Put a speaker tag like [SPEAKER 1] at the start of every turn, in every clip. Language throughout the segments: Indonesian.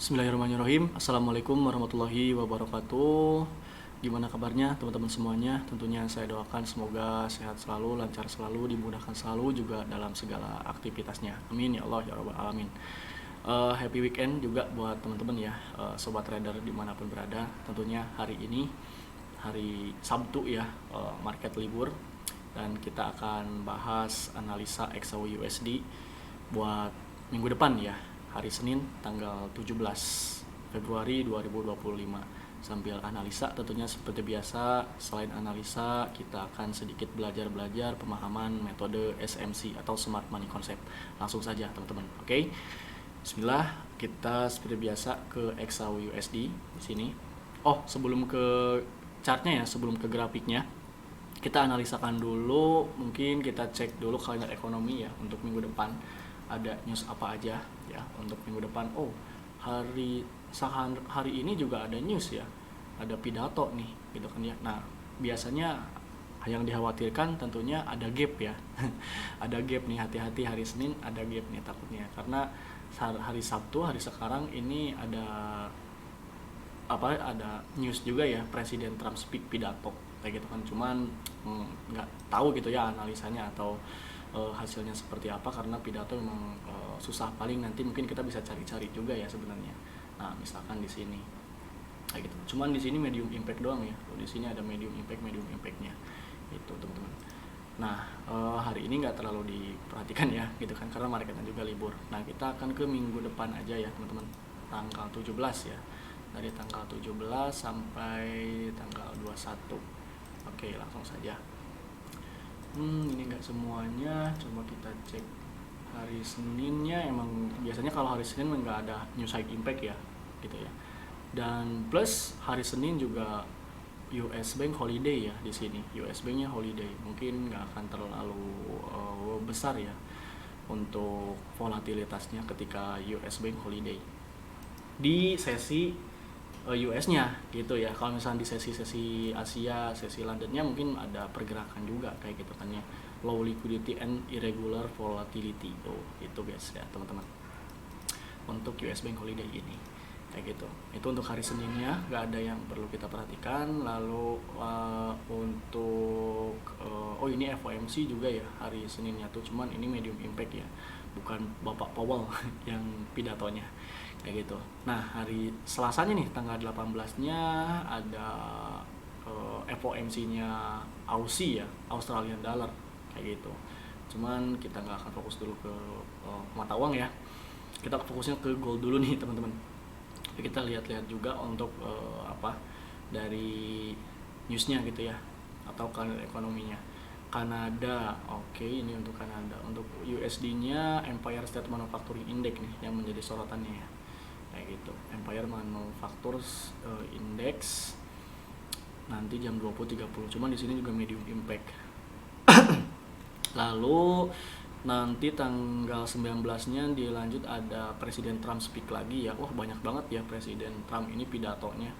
[SPEAKER 1] Bismillahirrahmanirrahim. Assalamualaikum warahmatullahi wabarakatuh. Gimana kabarnya teman-teman semuanya? Tentunya saya doakan semoga sehat selalu, lancar selalu, dimudahkan selalu juga dalam segala aktivitasnya. Amin ya Allah ya Rabbal Alamin. Happy weekend juga buat teman-teman ya, sobat trader dimanapun berada. Tentunya hari ini hari Sabtu ya, market libur, dan kita akan bahas analisa XAUUSD buat minggu depan ya, hari Senin tanggal 17 Februari 2025. Sambil analisa tentunya seperti biasa, selain analisa kita akan sedikit belajar pemahaman metode SMC atau Smart Money Concept. Langsung saja teman-teman. Oke. Bismillah, kita seperti biasa ke XAUUSD di sini. Oh, sebelum ke chartnya ya, sebelum ke grafiknya, kita analisakan dulu, mungkin kita cek dulu kalender ekonomi ya untuk minggu depan. Ada news apa aja ya untuk minggu depan. Oh, hari ini juga ada news ya, ada pidato nih gitu kan ya. Nah, biasanya yang dikhawatirkan tentunya ada gap ya. Ada gap nih, hati-hati hari Senin ada gap nih takutnya, karena hari Sabtu, hari sekarang ini ada news juga ya, Presiden Trump speak pidato kayak gitu kan. Cuman nggak tahu gitu ya analisanya atau hasilnya seperti apa, karena pidato memang susah. Paling nanti mungkin kita bisa cari-cari juga ya sebenarnya. Nah, misalkan di sini kayak gitu. Cuman di sini medium impact doang ya. Di sini ada medium impactnya itu teman-teman. Nah, hari ini nggak terlalu diperhatikan ya gitu kan, karena marketnya juga libur. Nah, kita akan ke minggu depan aja ya teman-teman, tanggal 17 ya, dari tanggal 17 sampai tanggal 21. Oke, langsung saja. Ini nggak semuanya, coba kita cek hari Seninnya. Emang biasanya kalau hari Senin nggak ada news high impact ya gitu ya. Dan plus hari Senin juga US Bank holiday ya di sini. US Banknya holiday, mungkin nggak akan terlalu besar ya untuk volatilitasnya ketika US Bank holiday di sesi US-nya gitu ya. Kalau misalnya di sesi Asia, sesi Londonnya mungkin ada pergerakan juga kayak gitu kan ya. Low liquidity and irregular volatility itu guys ya teman-teman untuk US Bank holiday ini kayak gitu. Itu untuk hari Seninnya, nggak ada yang perlu kita perhatikan. Lalu untuk ini FOMC juga ya hari Seninnya tuh, cuman ini medium impact ya, bukan Bapak Powell yang pidatonya kayak gitu. Nah, hari Selasanya nih tanggal 18-nya ada FOMC-nya Aussie ya, Australian Dollar kayak gitu. Cuman kita nggak akan fokus dulu ke mata uang ya, kita fokusnya ke gold dulu nih teman-teman. Kita lihat-lihat juga untuk dari newsnya gitu ya, atau kalender ekonominya. Kanada, oke, ini untuk Kanada. Untuk USD-nya Empire State Manufacturing Index nih yang menjadi sorotannya ya, kayak gitu. Empire Manufactures Index nanti jam 20.30. Cuman di sini juga medium impact. Lalu nanti tanggal 19-nya dilanjut ada Presiden Trump speak lagi ya. Wah, banyak banget ya Presiden Trump ini pidatonya.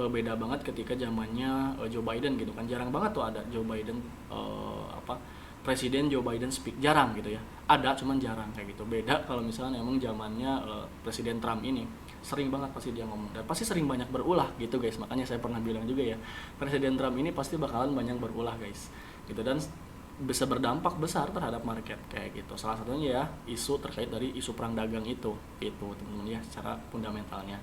[SPEAKER 1] Beda banget ketika zamannya Joe Biden gitu kan. Jarang banget tuh ada Joe Biden Presiden Joe Biden speak, jarang gitu ya. Ada, cuman jarang kayak gitu. Beda kalau misalnya emang zamannya Presiden Trump ini sering banget pasti dia ngomong, dan pasti sering banyak berulah gitu guys. Makanya saya pernah bilang juga ya, Presiden Trump ini pasti bakalan banyak berulah guys gitu, dan bisa berdampak besar terhadap market kayak gitu. Salah satunya ya isu terkait dari isu perang dagang itu teman-teman ya, secara fundamentalnya.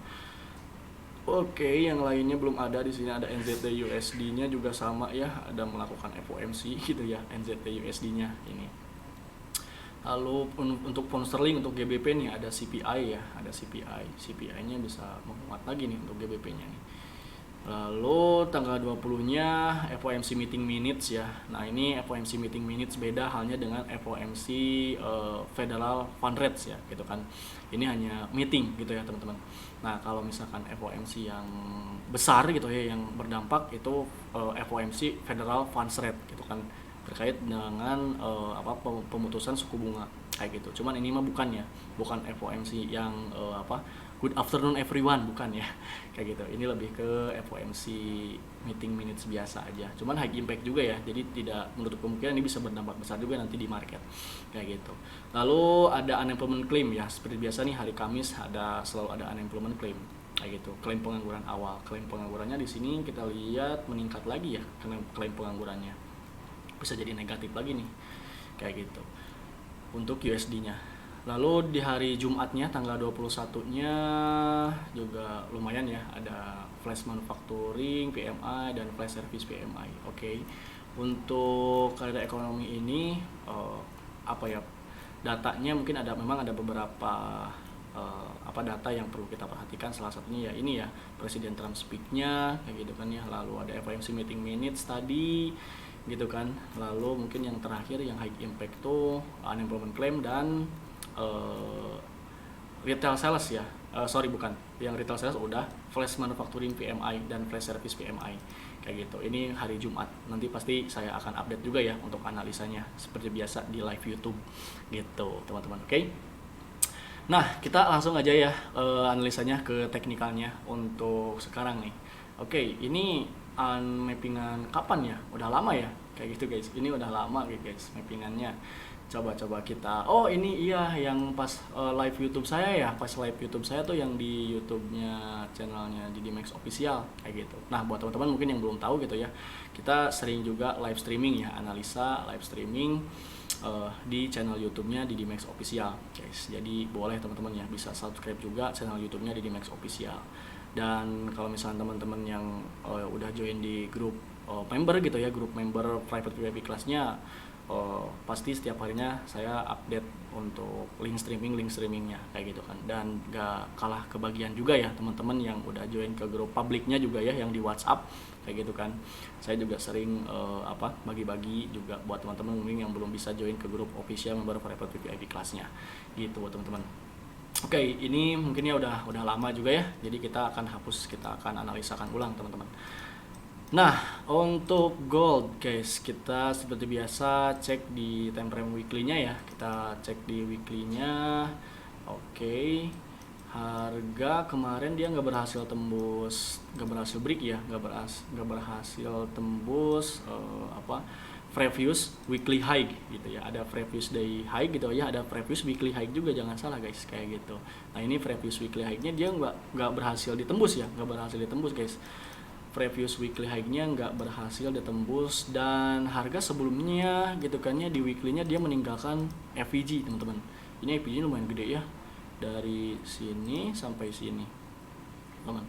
[SPEAKER 1] Oke, yang lainnya belum ada. Di sini ada NZD USD-nya juga sama ya, ada melakukan FOMC gitu ya NZD USD-nya ini. Lalu untuk pound sterling, untuk GBP nih ada CPI ya, ada CPI-nya bisa menguat lagi nih untuk GBP-nya nih. Lalu tanggal 20-nya FOMC meeting minutes ya. Nah, ini FOMC meeting minutes beda halnya dengan FOMC Federal Fund Rates ya gitu kan. Ini hanya meeting gitu ya teman-teman. Nah, kalau misalkan FOMC yang besar gitu ya, yang berdampak itu FOMC Federal Funds Rate gitu kan, terkait dengan pemutusan suku bunga kayak gitu. Cuman ini mah bukan FOMC yang good afternoon everyone, bukan ya. Kayak gitu. Ini lebih ke FOMC meeting minutes biasa aja. Cuman high impact juga ya. Jadi tidak menutup kemungkinan ini bisa berdampak besar juga nanti di market. Kayak gitu. Lalu ada unemployment claim ya. Seperti biasa nih hari Kamis selalu ada unemployment claim. Kayak gitu. Klaim pengangguran awal. Klaim penganggurannya di sini kita lihat meningkat lagi ya, klaim penganggurannya. Bisa jadi negatif lagi nih. Kayak gitu. Untuk USD-nya. Lalu di hari Jumatnya tanggal 21-nya juga lumayan ya, ada flash manufacturing PMI dan flash service PMI. Oke. Untuk kalender ekonomi ini apa ya? Datanya mungkin memang ada beberapa data yang perlu kita perhatikan. Salah satunya ya ini ya, Presiden Trump speak-nya kayak gitu kan ya. Lalu ada FOMC meeting minutes tadi gitu kan. Lalu mungkin yang terakhir yang high impact tuh unemployment claim dan retail sales ya. Bukan. Yang retail sales udah, flash manufacturing PMI dan flash service PMI. Kayak gitu. Ini hari Jumat. Nanti pasti saya akan update juga ya untuk analisanya seperti biasa di live YouTube gitu, teman-teman. Oke. Nah, kita langsung aja ya analisanya ke teknikalnya untuk sekarang nih. Oke, ini mappingan kapan ya? Udah lama ya? Kayak gitu guys. Ini udah lama guys mappingannya. Coba kita. Oh, ini iya yang pas live YouTube saya ya. Pas live YouTube saya tuh yang di YouTube-nya channelnya Didi Max Official kayak gitu. Nah, buat teman-teman mungkin yang belum tahu gitu ya. Kita sering juga live streaming ya, analisa live streaming di channel YouTube-nya Didi Max Official, guys. Jadi boleh teman-teman ya bisa subscribe juga channel YouTube-nya Didi Max Official. Dan kalau misalnya teman-teman yang udah join di grup member gitu ya, grup member private VIP kelasnya, pasti setiap harinya saya update untuk link streamingnya kayak gitu kan. Dan gak kalah kebagian juga ya teman-teman yang udah join ke grup publiknya juga ya, yang di WhatsApp kayak gitu kan. Saya juga sering bagi-bagi juga buat teman-teman mungkin yang belum bisa join ke grup official member private VIP kelasnya gitu buat teman-teman. Oke, ini mungkinnya udah lama juga ya. Jadi kita akan analisakan ulang teman-teman. Nah, untuk gold guys, kita seperti biasa cek di time frame weekly-nya ya. Kita cek di weekly-nya. Oke. Harga kemarin dia nggak berhasil break ya, nggak berhasil tembus previous weekly high gitu ya. Ada previous day high gitu ya, ada previous weekly high juga, jangan salah guys kayak gitu. Nah, ini previous weekly high-nya dia nggak berhasil ditembus ya, guys. Previous weekly high-nya nggak berhasil ditembus, dan harga sebelumnya gitu kan ya di weekly-nya dia meninggalkan FVG teman-teman. Ini FVG lumayan gede ya, dari sini sampai sini teman.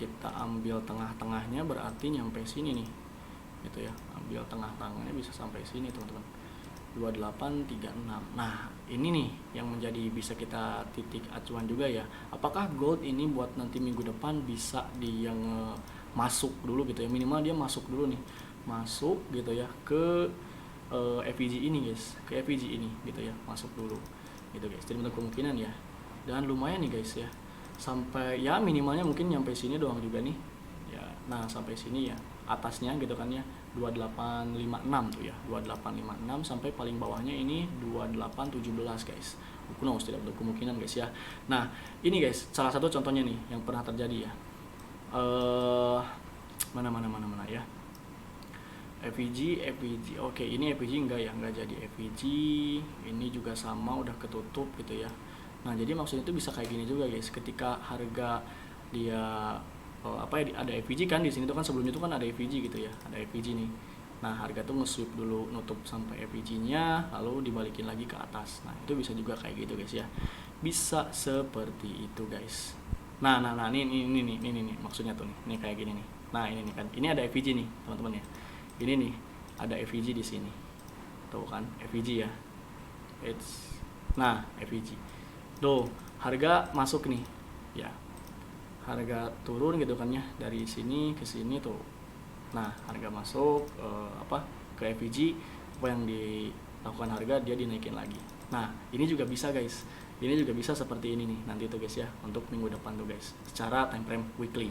[SPEAKER 1] Kita ambil tengah-tengahnya berarti nyampe sini nih gitu ya. Ambil tengah-tengahnya bisa sampai sini teman-teman, 2836. Nah, ini nih yang menjadi bisa kita titik acuan juga ya. Apakah gold ini buat nanti minggu depan bisa yang masuk dulu gitu ya, minimal dia masuk dulu nih, masuk gitu ya ke FVG ini guys, ke FVG ini gitu ya, masuk dulu gitu guys. Jadi bentuk kemungkinan ya, dan lumayan nih guys ya, sampai ya minimalnya mungkin nyampe sini doang juga nih ya. Nah, sampai sini ya atasnya gitu kan ya 2856 tuh ya, 2856 sampai paling bawahnya ini 2817 guys. Kunos tidak bentuk kemungkinan guys ya. Nah, ini guys salah satu contohnya nih yang pernah terjadi ya. Mana ya, FVG. Oke, ini FVG enggak jadi FVG. Ini juga sama, udah ketutup gitu ya. Nah, jadi maksudnya itu bisa kayak gini juga guys, ketika harga dia ada FVG kan di sini tuh kan, sebelumnya tuh kan ada FVG gitu ya, ada FVG nih. Nah, harga tuh nge-sweep dulu, nutup sampai FVG-nya, lalu dibalikin lagi ke atas. Nah, itu bisa juga kayak gitu guys ya, bisa seperti itu guys. Nah, ini maksudnya tuh nih kayak gini nih. Nah, ini nih kan, ini ada FVG nih teman-teman ya. Ini nih ada FVG di sini, tuh kan FVG ya. Nah, FVG tuh harga masuk nih ya, harga turun gitu kan ya, dari sini ke sini tuh. Nah, harga masuk ke FVG, apa yang dilakukan harga dia dinaikin lagi. Nah, ini juga bisa guys, ini juga bisa seperti ini nih nanti tuh guys ya, untuk minggu depan tuh guys, secara time frame weekly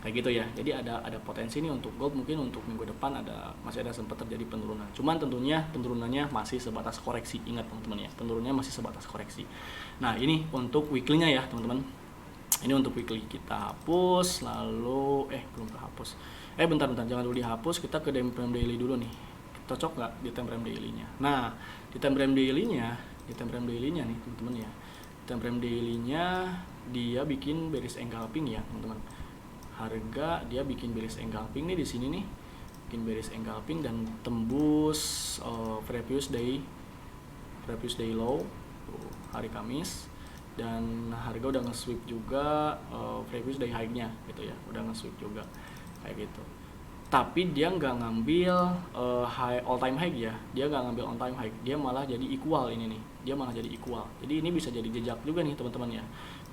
[SPEAKER 1] kayak gitu ya. Jadi ada potensi nih untuk gold, mungkin untuk minggu depan masih ada sempat terjadi penurunan. Cuman tentunya penurunannya masih sebatas koreksi. Ingat teman-teman ya, penurunannya masih sebatas koreksi. Nah, ini untuk weekly-nya ya teman-teman. Ini untuk weekly kita hapus, lalu belum terhapus. Bentar, jangan dulu dihapus, kita ke time frame daily dulu nih. Cocok nggak di time frame daily-nya? Nah, di time frame daily-nya nih teman-teman ya. Time frame daily-nya dia bikin bearish engulfing ya teman-teman. Harga dia bikin bearish engulfing nih di sini nih. Bikin bearish engulfing dan tembus previous day low hari Kamis, dan harga udah nge-sweep juga previous day high-nya gitu ya, udah nge-sweep juga kayak gitu. Tapi dia nggak ngambil all time high ya, dia nggak ngambil all time high, dia malah jadi equal ini nih, dia malah jadi equal. Jadi ini bisa jadi jejak juga nih teman-teman ya,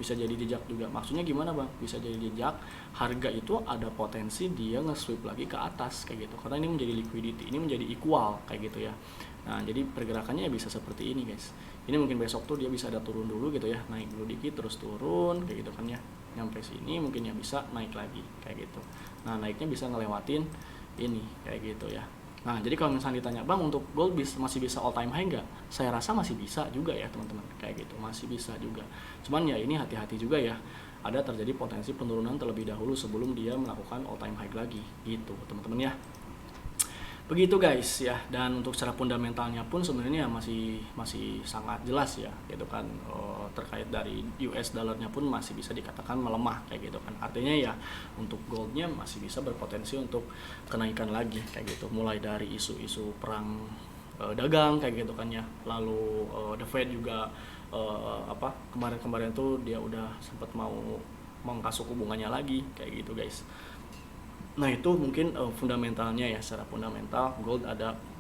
[SPEAKER 1] bisa jadi jejak juga. Maksudnya gimana bang? Bisa jadi jejak, harga itu ada potensi dia nge-sweep lagi ke atas kayak gitu, karena ini menjadi liquidity, ini menjadi equal kayak gitu ya. Nah jadi pergerakannya ya bisa seperti ini guys. Ini mungkin besok tuh dia bisa ada turun dulu gitu ya, naik dulu dikit terus turun kayak gitu kan ya, nyampe sini mungkin ya bisa naik lagi kayak gitu. Nah naiknya bisa ngelewatin ini kayak gitu ya. Nah jadi kalau misalnya ditanya bang untuk gold masih bisa all time high nggak? Saya rasa masih bisa juga ya teman-teman kayak gitu, masih bisa juga. Cuman ya ini hati-hati juga ya, ada terjadi potensi penurunan terlebih dahulu sebelum dia melakukan all time high lagi gitu teman-teman ya. Begitu guys ya. Dan untuk secara fundamentalnya pun sebenarnya masih sangat jelas ya gitu kan, terkait dari US dollarnya pun masih bisa dikatakan melemah kayak gitu kan. Artinya ya untuk goldnya masih bisa berpotensi untuk kenaikan lagi kayak gitu, mulai dari isu-isu perang dagang kayak gitu kan ya. Lalu The Fed juga kemarin tuh dia udah sempat mau mengangkat suku bunganya lagi kayak gitu guys. Nah itu mungkin fundamentalnya ya, secara fundamental gold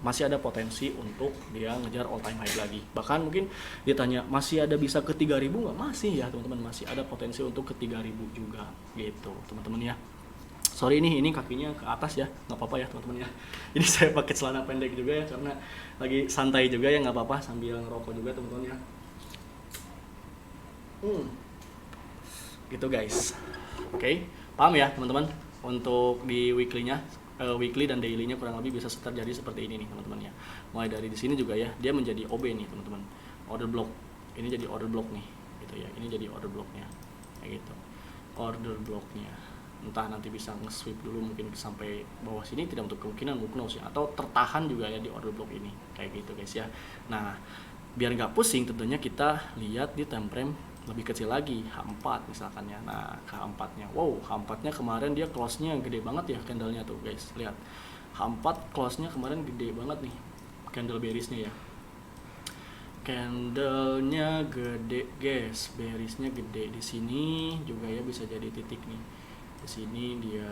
[SPEAKER 1] masih ada potensi untuk dia ngejar all time high lagi. Bahkan mungkin ditanya masih ada bisa ke 3.000 nggak? Masih ya teman-teman, masih ada potensi untuk ke 3.000 juga gitu teman-teman ya. Sorry ini kakinya ke atas ya, nggak apa-apa ya teman-teman ya. Ini saya pakai celana pendek juga ya karena lagi santai juga ya, nggak apa-apa sambil ngerokok juga teman-teman ya. Gitu guys. Oke, paham ya teman-teman? Untuk di weekly dan dailynya kurang lebih bisa terjadi seperti ini nih teman-teman ya. Mulai dari di sini juga ya, dia menjadi OB nih teman-teman, order block. Ini jadi order block nih gitu ya, ini jadi order blocknya kayak gitu, order blocknya. Entah nanti bisa nge-sweep dulu mungkin sampai bawah sini, tidak untuk kemungkinan mungkin ya, atau tertahan juga ya di order block ini kayak gitu guys ya. Nah biar nggak pusing tentunya kita lihat di time frame lebih kecil lagi, H4 misalkan ya. Nah ke H4 nya, wow H4 nya kemarin dia close nya gede banget ya candlenya tuh guys, lihat H4 close nya kemarin gede banget nih candle bearish-nya ya, candlenya gede guys, bearish-nya gede. Di sini juga ya bisa jadi titik nih, di sini dia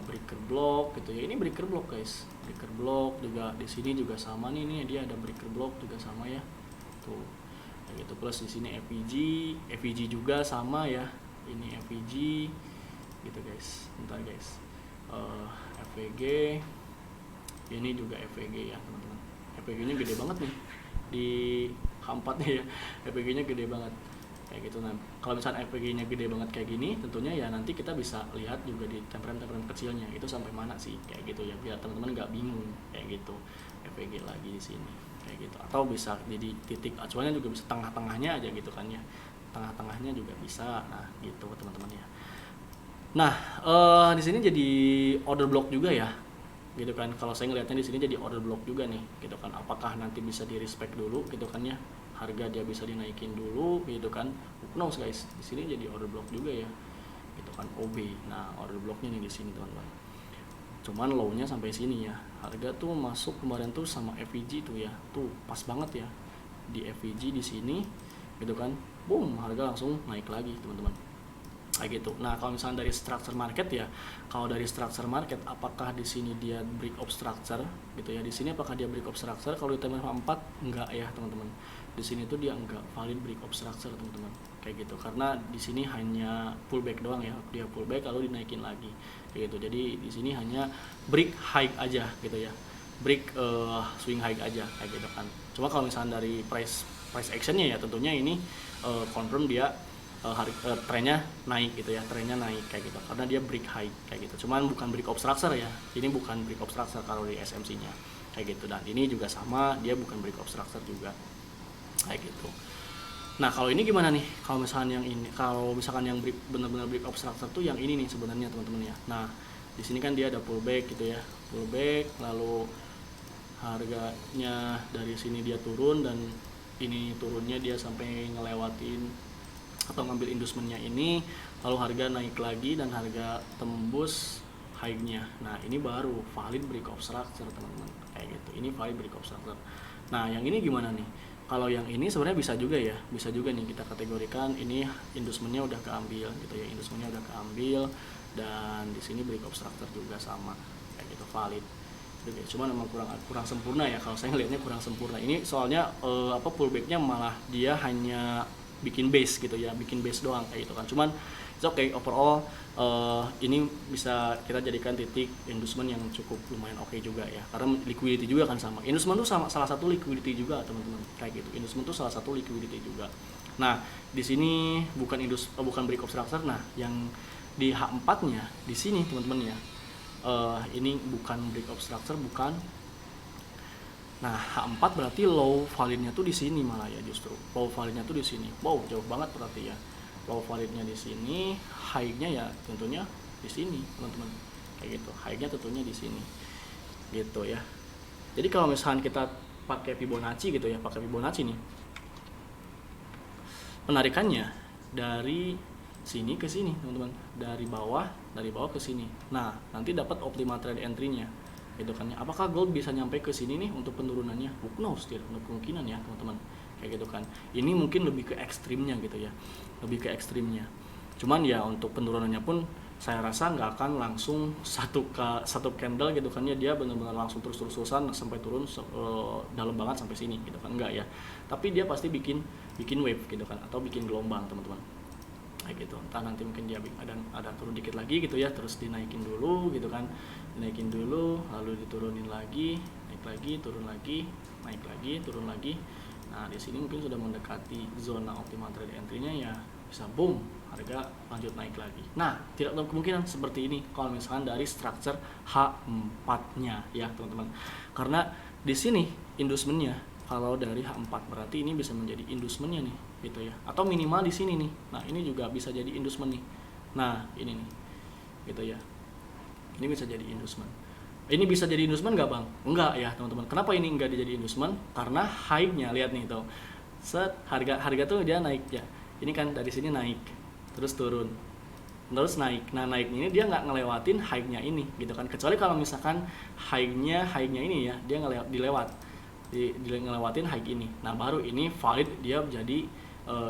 [SPEAKER 1] breaker block gitu ya. Ini breaker block guys, breaker block juga di sini juga sama nih dia ada breaker block juga sama ya tuh gitu. Plus di sini FVG juga sama ya, ini FVG gitu guys. Bentar guys, FVG ini juga FVG ya teman-teman. FVG nya gede banget nih di H4 nya ya, FVG nya gede banget kayak gitu. Nah kalau misalnya FVG nya gede banget kayak gini, tentunya ya nanti kita bisa lihat juga di time frame kecilnya itu sampai mana sih kayak gitu ya, biar teman-teman nggak bingung kayak gitu. FVG lagi di sini kayak gitu, atau bisa jadi titik acuannya juga bisa tengah-tengahnya aja gitu kan ya, tengah-tengahnya juga bisa. Nah gitu teman-teman ya. Nah di sini jadi order block juga ya gitu kan. Kalau saya ngelihatnya di sini jadi order block juga nih gitu kan. Apakah nanti bisa di respect dulu gitu kan ya, harga dia bisa dinaikin dulu gitu kan. Who knows guys, di sini jadi order block juga ya gitu kan, OB. Nah order blocknya nih di sini teman-teman, cuman low-nya sampai sini ya. Harga tuh masuk kemarin tuh sama FVG tuh ya, tuh pas banget ya di FVG di sini gitu kan, boom harga langsung naik lagi teman-teman kayak gitu. Nah kalau misalnya dari structure market ya, kalau dari structure market apakah di sini dia break of structure gitu ya, di sini apakah dia break of structure? Kalau di time frame 4 enggak ya teman-teman, di sini tuh dia enggak valid break of structure teman-teman kayak gitu, karena di sini hanya pullback doang ya, dia pullback lalu dinaikin lagi kayak gitu. Jadi di sini hanya break high aja gitu ya, break swing high aja kayak gitu kan. Cuma kalau misalnya dari price actionnya ya tentunya ini confirm dia trennya naik gitu ya, trennya naik kayak gitu karena dia break high kayak gitu. Cuman bukan break of structure ya, ini bukan break of structure kalau di SMC nya kayak gitu. Dan ini juga sama, dia bukan break of structure juga kayak gitu. Nah kalau ini gimana nih? Kalau misalkan yang ini, kalau misalkan yang benar-benar break of structure tuh yang ini nih sebenarnya teman-teman ya. Nah di sini kan dia ada pullback gitu ya, pullback, lalu harganya dari sini dia turun, dan ini turunnya dia sampai ngelewatin atau ngambil inducementnya ini, lalu harga naik lagi dan harga tembus high-nya. Nah ini baru valid break of structure teman-teman, kayak gitu. Ini valid break of structure. Nah yang ini gimana nih? Kalau yang ini sebenarnya bisa juga ya, bisa juga nih kita kategorikan ini inducementnya udah keambil gitu ya, inducementnya udah keambil, dan di sini break of structure juga sama kayak gitu, valid. Oke, cuman memang kurang sempurna ya, kalau saya ngelihatnya kurang sempurna. Ini soalnya pullbacknya malah dia hanya bikin base gitu ya, bikin base doang kayak gitu kan. Cuman it's okay, overall ini bisa kita jadikan titik inducement yang cukup lumayan oke juga ya, karena liquidity juga kan sama. Inducement tuh salah satu liquidity juga teman-teman, kayak gitu. Inducement tuh salah satu liquidity juga. Nah di sini bukan break of structure. Nah yang di H4-nya di sini teman-teman ya, ini bukan break of structure, bukan. Nah H4 berarti low validnya tuh di sini malah ya, justru low validnya tuh di sini. Wow, jauh banget berarti ya. Low validnya di sini, high-nya ya tentunya di sini teman-teman, kayak gitu. High-nya tentunya di sini gitu ya. Jadi kalau misalkan kita pakai Fibonacci gitu ya, pakai Fibonacci nih, penarikannya dari sini ke sini teman-teman, dari bawah ke sini. Nah nanti dapat optimal trade entry-nya gitu kan ya. Apakah gold bisa nyampe ke sini nih untuk penurunannya? No, still no kemungkinan ya teman-teman, kayak gitu kan. Ini mungkin lebih ke ekstrimnya gitu ya, lebih ke ekstrimnya. Cuman ya untuk penurunannya pun saya rasa nggak akan langsung satu candle gitu kan ya, dia benar-benar langsung terus-terusan sampai turun dalam banget sampai sini gitu kan, enggak ya. Tapi dia pasti bikin wave gitu kan, atau bikin gelombang teman-teman, kayak gitu. Entah nanti mungkin dia ada turun dikit lagi gitu ya, terus dinaikin dulu gitu kan, dinaikin dulu lalu diturunin lagi, naik lagi, turun lagi, naik lagi, turun lagi. Nah di sini mungkin sudah mendekati zona optimal trade entry-nya ya, bisa boom harga lanjut naik lagi. Nah tidak tahu kemungkinan seperti ini kalau misalkan dari structure H4-nya ya teman-teman, karena di sini inducementnya kalau dari H4 berarti ini bisa menjadi inducementnya nih gitu ya, atau minimal di sini nih. Nah ini juga bisa jadi inducement nih. Nah ini nih gitu ya, ini bisa jadi inducement. Ini bisa jadi inducement nggak bang? Enggak ya teman-teman. Kenapa ini nggak jadi inducement? Karena high-nya lihat nih tuh, harga tuh dia naik ya. Ini kan dari sini naik, terus turun, terus naik. Nah naiknya ini dia nggak ngelewatin high-nya ini gitu kan. Kecuali kalau misalkan high-nya ini ya, dia ngelewatin high ini. Nah baru ini valid dia jadi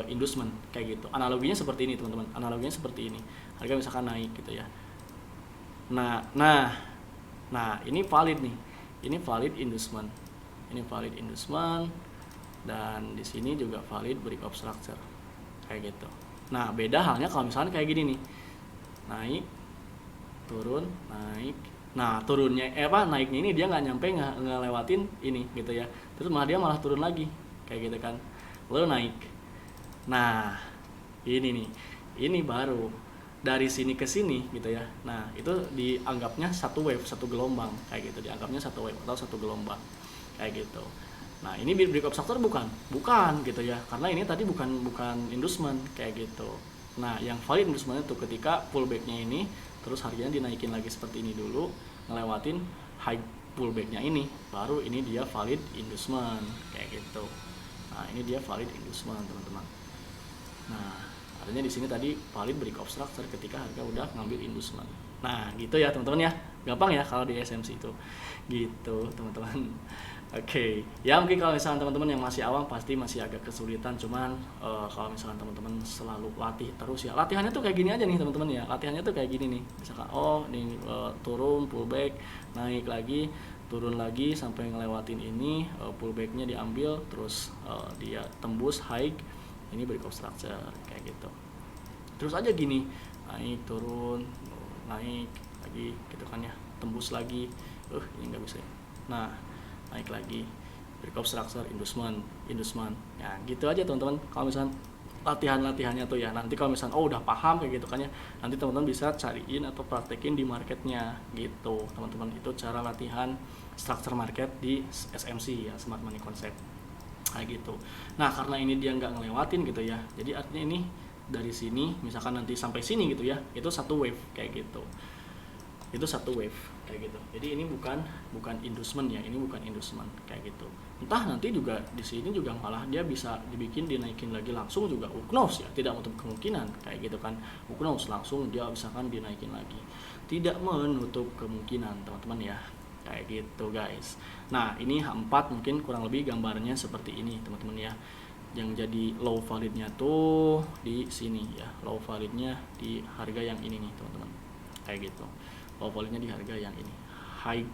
[SPEAKER 1] inducement kayak gitu. Analoginya seperti ini teman-teman. Analoginya seperti ini. Harga misalkan naik gitu ya. Nah, ini valid nih. Ini valid inducement. Ini valid inducement, dan di sini juga valid break of structure. Kayak gitu. Nah, beda halnya kalau misalkan kayak gini nih. Naik, turun, naik. Nah, naiknya ini dia nggak nyampe ngelewatin ini gitu ya. Terus dia malah turun lagi. Kayak gitu kan. Lalu naik. Nah, ini nih. Ini baru dari sini ke sini gitu ya. Nah itu dianggapnya satu wave, satu gelombang kayak gitu, dianggapnya satu wave atau satu gelombang kayak gitu. Nah ini break of structure bukan gitu ya, karena ini tadi bukan inducement kayak gitu. Nah yang valid inducement itu ketika pullbacknya ini terus harganya dinaikin lagi seperti ini dulu, ngelewatin high pullbacknya ini, baru ini dia valid inducement kayak gitu. Nah ini dia valid inducement teman-teman. Nah artinya di sini tadi valid break of structure ketika harga udah ngambil inducement. Nah gitu ya teman-teman ya, gampang ya kalau di SMC itu gitu teman-teman. Oke. Ya mungkin kalau misalkan teman-teman yang masih awam pasti masih agak kesulitan, cuman kalau misalkan teman-teman selalu latih terus ya, latihannya tuh kayak gini aja nih teman-teman ya, latihannya tuh kayak gini nih, misalkan ini turun, pullback, naik lagi, turun lagi sampai ngelewatin ini, pullbacknya diambil, terus dia tembus high, ini break of structure kayak gitu. Terus aja gini, naik turun, naik lagi gitu kan ya, tembus lagi, ini nggak bisa. Nah naik lagi, break of structure, inducement ya gitu aja teman-teman. Kalau misalnya latihannya tuh ya, nanti kalau misalnya udah paham kayak gitu kan ya, nanti teman-teman bisa cariin atau praktekin di marketnya gitu teman-teman. Itu cara latihan structure market di SMC ya, Smart Money Concept. kayak gitu. Nah karena ini dia nggak ngelewatin gitu ya, jadi artinya ini dari sini misalkan nanti sampai sini gitu ya, itu satu wave kayak gitu, itu satu wave kayak gitu. Jadi ini bukan inducement ya, ini bukan inducement kayak gitu. Entah nanti juga di sini juga malah dia bisa dibikin dinaikin lagi langsung juga, who knows ya, tidak menutup kemungkinan kayak gitu kan, who knows langsung dia misalkan dinaikin lagi, tidak menutup kemungkinan teman-teman ya, kayak gitu guys. Nah ini H4 mungkin kurang lebih gambarnya seperti ini teman-teman ya. Yang jadi low validnya tuh di sini ya, low validnya di harga yang ini nih teman-teman, kayak gitu. Low validnya di harga yang ini, high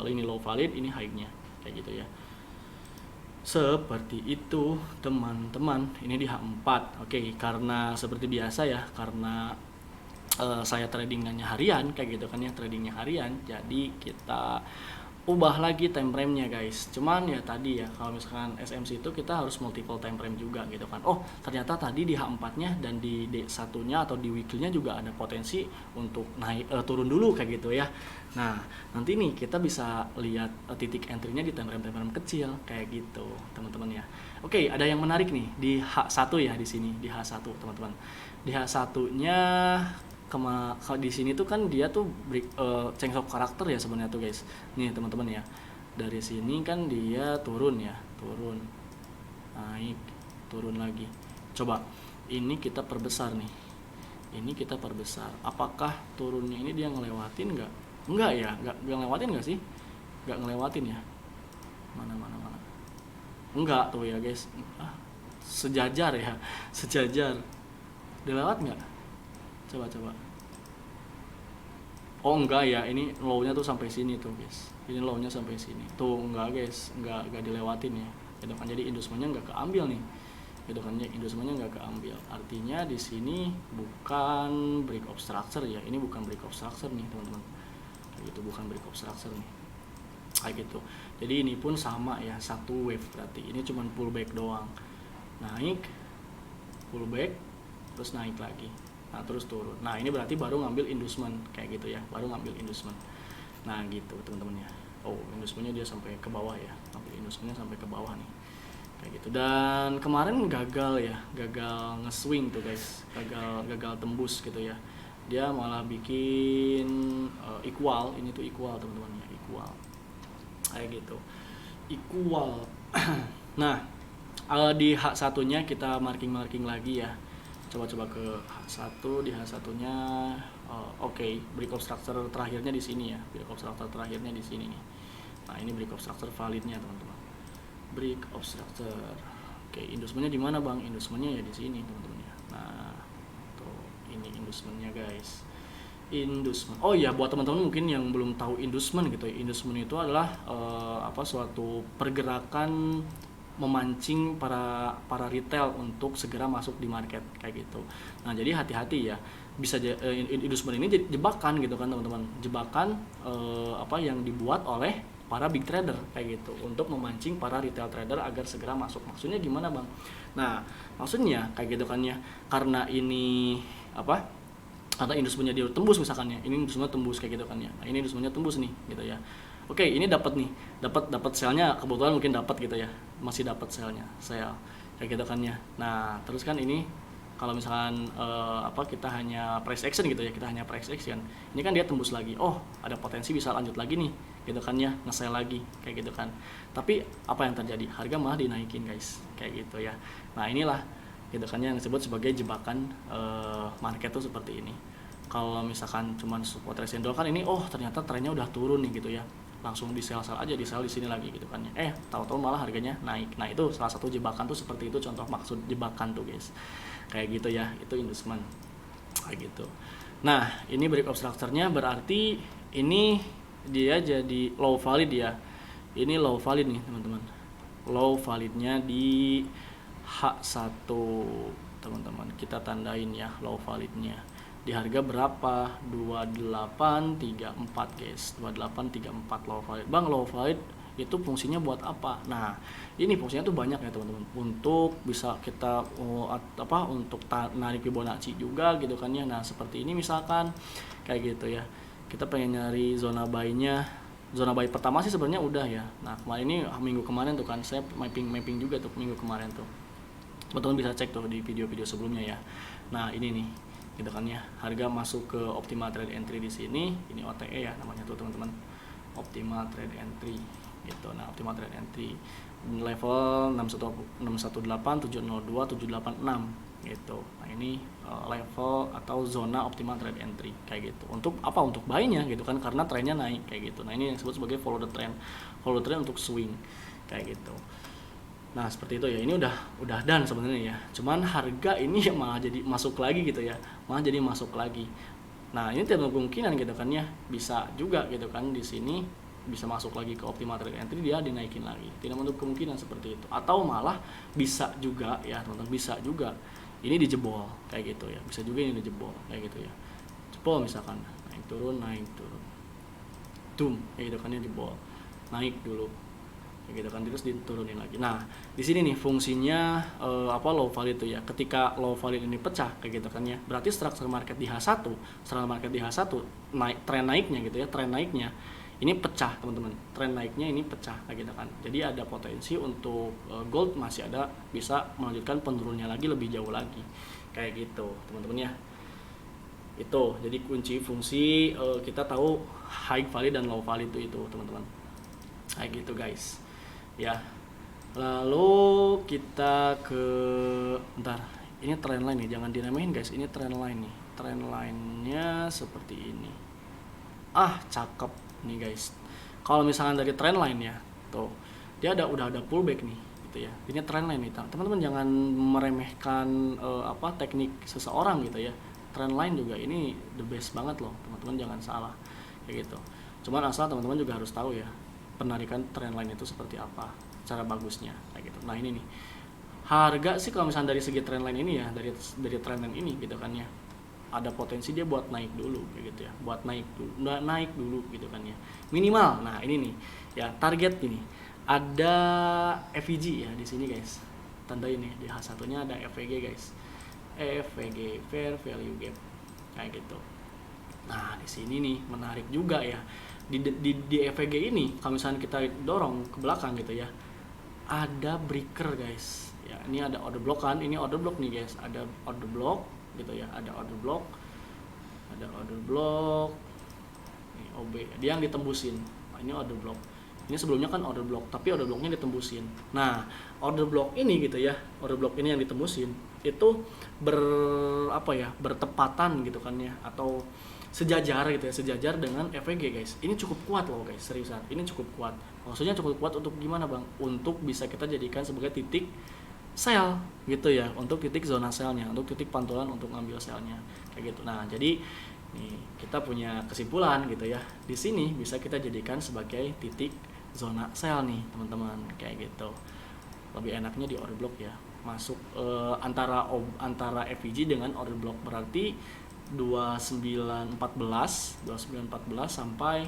[SPEAKER 1] ini low valid, ini high-nya kayak gitu ya. Seperti itu teman-teman, ini di H4. Oke, karena seperti biasa ya, karena saya tradingannya harian kayak gitu kan ya, tradingnya harian, jadi kita ubah lagi time frame-nya guys. Cuman ya tadi ya, kalau misalkan SMC itu kita harus multiple time frame juga gitu kan. Oh ternyata tadi di H4-nya dan di D1-nya atau di weekly-nya juga ada potensi untuk naik turun dulu kayak gitu ya. Nah nanti nih kita bisa lihat titik entry-nya di time frame kecil kayak gitu teman-teman ya. Oke, ada yang menarik nih di H1 ya, di sini di H1 teman-teman. Di H1-nya di sini tuh kan dia tuh change of karakter ya sebenarnya tuh guys. Nih teman-teman ya, dari sini kan dia turun ya, turun, naik, turun lagi. Coba ini kita perbesar nih, ini kita perbesar. Apakah turunnya ini dia ngelewatin nggak? Enggak ya, nggak ngelewatin nggak sih? Nggak ngelewatin ya. Mana. Enggak tuh ya guys. Sejajar ya, sejajar. Dilewat nggak? Coba. Oh enggak ya, ini low-nya tuh sampai sini tuh guys. Ini low-nya sampai sini. Tuh enggak guys, enggak dilewatin ya. Gitu kan, jadi inducement-nya enggak keambil nih. Gitu kan, inducement-nya enggak keambil. Artinya di sini bukan break of structure ya. Ini bukan break of structure nih, teman-teman. Kayak gitu, bukan break of structure nih. Kayak gitu. Jadi ini pun sama ya, satu wave berarti. Ini cuma pullback doang. Naik, pullback, terus naik lagi. Nah terus turun. Nah ini berarti baru ngambil inducement kayak gitu ya, baru ngambil inducement. Nah gitu teman-teman ya. Oh inducementnya dia sampai ke bawah ya, ngambil inducementnya sampai ke bawah nih kayak gitu. Dan kemarin gagal ya, gagal nge-swing tuh guys, gagal tembus gitu ya. Dia malah bikin equal, ini tuh equal teman-teman ya, equal kayak gitu, equal. Nah di H1-nya kita marking lagi ya. Coba ke H1, di H1-nya oke, break of structure terakhirnya di sini ya. Break of structure terakhirnya di sini nih. Nah, ini break of structure validnya, teman-teman. Break of structure. Oke, inducementnya di mana, Bang? Inducementnya ya di sini, teman-teman ya. Nah, tuh ini inducementnya, guys. Inducement. Oh iya, buat teman-teman mungkin yang belum tahu inducement gitu ya. Inducement itu adalah suatu pergerakan memancing para retail untuk segera masuk di market kayak gitu. Nah jadi hati-hati ya, bisa inducement ini jadi jebakan gitu kan teman-teman, jebakan yang dibuat oleh para big trader kayak gitu untuk memancing para retail trader agar segera masuk. Maksudnya gimana bang? Nah maksudnya kayak gitu kan ya, karena ini karena inducementnya dia tembus misalkan ya, ini inducementnya tembus kayak gitu kan ya. Nah ini inducementnya tembus nih gitu ya. Oke, ini dapat selnya, kebetulan mungkin dapat gitu ya, masih dapat selnya, sel kayak gitu kan ya. Nah terus kan ini kalau misalkan kita hanya price action gitu ya, kita hanya price action, ini kan dia tembus lagi, oh ada potensi bisa lanjut lagi nih gitu kan ya, nge-sell lagi kayak gitu kan. Tapi apa yang terjadi, harga malah dinaikin guys kayak gitu ya. Nah inilah gitu kan yang disebut sebagai jebakan market tuh seperti ini. Kalau misalkan cuman support resistance kan ini, oh ternyata trennya udah turun nih gitu ya, langsung di sell aja, di sell di sini lagi gitu kan ya. Tahu-tahu malah harganya naik. Nah itu salah satu jebakan tuh seperti itu, contoh maksud jebakan tuh guys kayak gitu ya, itu inducement kayak gitu. Nah ini break of structure-nya berarti ini dia jadi low valid ya, ini low valid nih teman-teman, low validnya di H1 teman-teman, kita tandain ya low validnya di harga berapa, 2834 guys, 2834 low valid. Bang low valid itu fungsinya buat apa? Nah ini fungsinya tuh banyak ya teman-teman, untuk bisa kita untuk narik Fibonacci juga gitu kan ya. Nah seperti ini misalkan kayak gitu ya, kita pengen nyari zona buy-nya zona buy pertama sih sebenarnya udah ya. Nah kemarin ini minggu kemarin tuh kan saya mapping juga tuh minggu kemarin tuh, teman-teman bisa cek tuh di video-video sebelumnya ya. Nah ini nih gitu kan ya, harga masuk ke optimal trade entry di sini, ini OTE ya namanya tuh teman-teman, optimal trade entry gitu. Nah optimal trade entry level 618, 702, 786 gitu. Nah ini level atau zona optimal trade entry kayak gitu. Untuk apa? Untuk buy-nya gitu kan, karena trennya naik kayak gitu. Nah ini yang disebut sebagai follow the trend untuk swing kayak gitu. Nah seperti itu ya, ini udah done sebenarnya ya. Cuman harga ini malah jadi masuk lagi gitu ya, malah jadi masuk lagi. Nah ini tidak kemungkinan gitu kan ya, bisa juga gitu kan di sini bisa masuk lagi ke optimal trade entry, dia dinaikin lagi, tidak menutup kemungkinan seperti itu. Atau malah bisa juga ya teman-teman, bisa juga ini dijebol kayak gitu ya, bisa juga ini dijebol kayak gitu ya, jebol misalkan naik turun kayak gitu kan ya, jebol naik dulu kayak gitu kan, terus diturunin lagi. Nah di sini nih fungsinya low value itu ya, ketika low value ini pecah kayak gitu kan ya, berarti structure market di H1 naik, tren naiknya gitu ya, tren naiknya ini pecah teman-teman, tren naiknya ini pecah kayak gitu kan. Jadi ada potensi untuk gold masih ada bisa melanjutkan penurunnya lagi lebih jauh lagi kayak gitu teman-teman ya. Itu jadi kunci fungsi kita tahu high value dan low value itu teman-teman kayak gitu guys ya. Lalu kita ke bentar, ini trend line nih, jangan diremehin guys, ini trend line nih, trend line-nya seperti ini. Cakep nih guys. Kalau misalnya dari trend line ya, tuh dia udah ada pullback nih gitu ya. Ini trend line nih, teman-teman jangan meremehkan teknik seseorang gitu ya. Trend line juga ini the best banget loh, teman-teman jangan salah kayak gitu. Cuman asal teman-teman juga harus tahu ya, penarikan trend line itu seperti apa, cara bagusnya kayak gitu. Nah ini nih harga sih kalau misalnya dari segi trend line ini ya, dari trend line ini gitu kan ya, ada potensi dia buat naik dulu kayak gitu ya, buat naik dulu gitu kan ya, minimal. Nah ini nih ya, target ini ada FVG ya di sini guys, tanda ini di H1 nya ada FVG guys, FVG fair value gap kayak gitu. Nah di sini nih menarik juga ya, di FVG ini kalau misalnya kita dorong ke belakang gitu ya, ada breaker guys ya. Ini ada order block kan, ini order block nih guys, ada order block gitu ya, ada order block ini OB dia yang ditembusin. Nah, ini order block, ini sebelumnya kan order block tapi order blocknya ditembusin. Nah order block ini gitu ya, order block ini yang ditembusin itu bertepatan gitu kan ya, atau sejajar gitu ya, sejajar dengan FVG guys. Ini cukup kuat loh guys, seriusan ini cukup kuat. Maksudnya cukup kuat untuk gimana bang? Untuk bisa kita jadikan sebagai titik sell gitu ya, untuk titik zona sellnya, untuk titik pantulan untuk ngambil sellnya kayak gitu. Nah jadi nih kita punya kesimpulan gitu ya, di sini bisa kita jadikan sebagai titik zona sell nih teman-teman kayak gitu. Lebih enaknya di order block ya, masuk antara FVG dengan order block, berarti 2914 sampai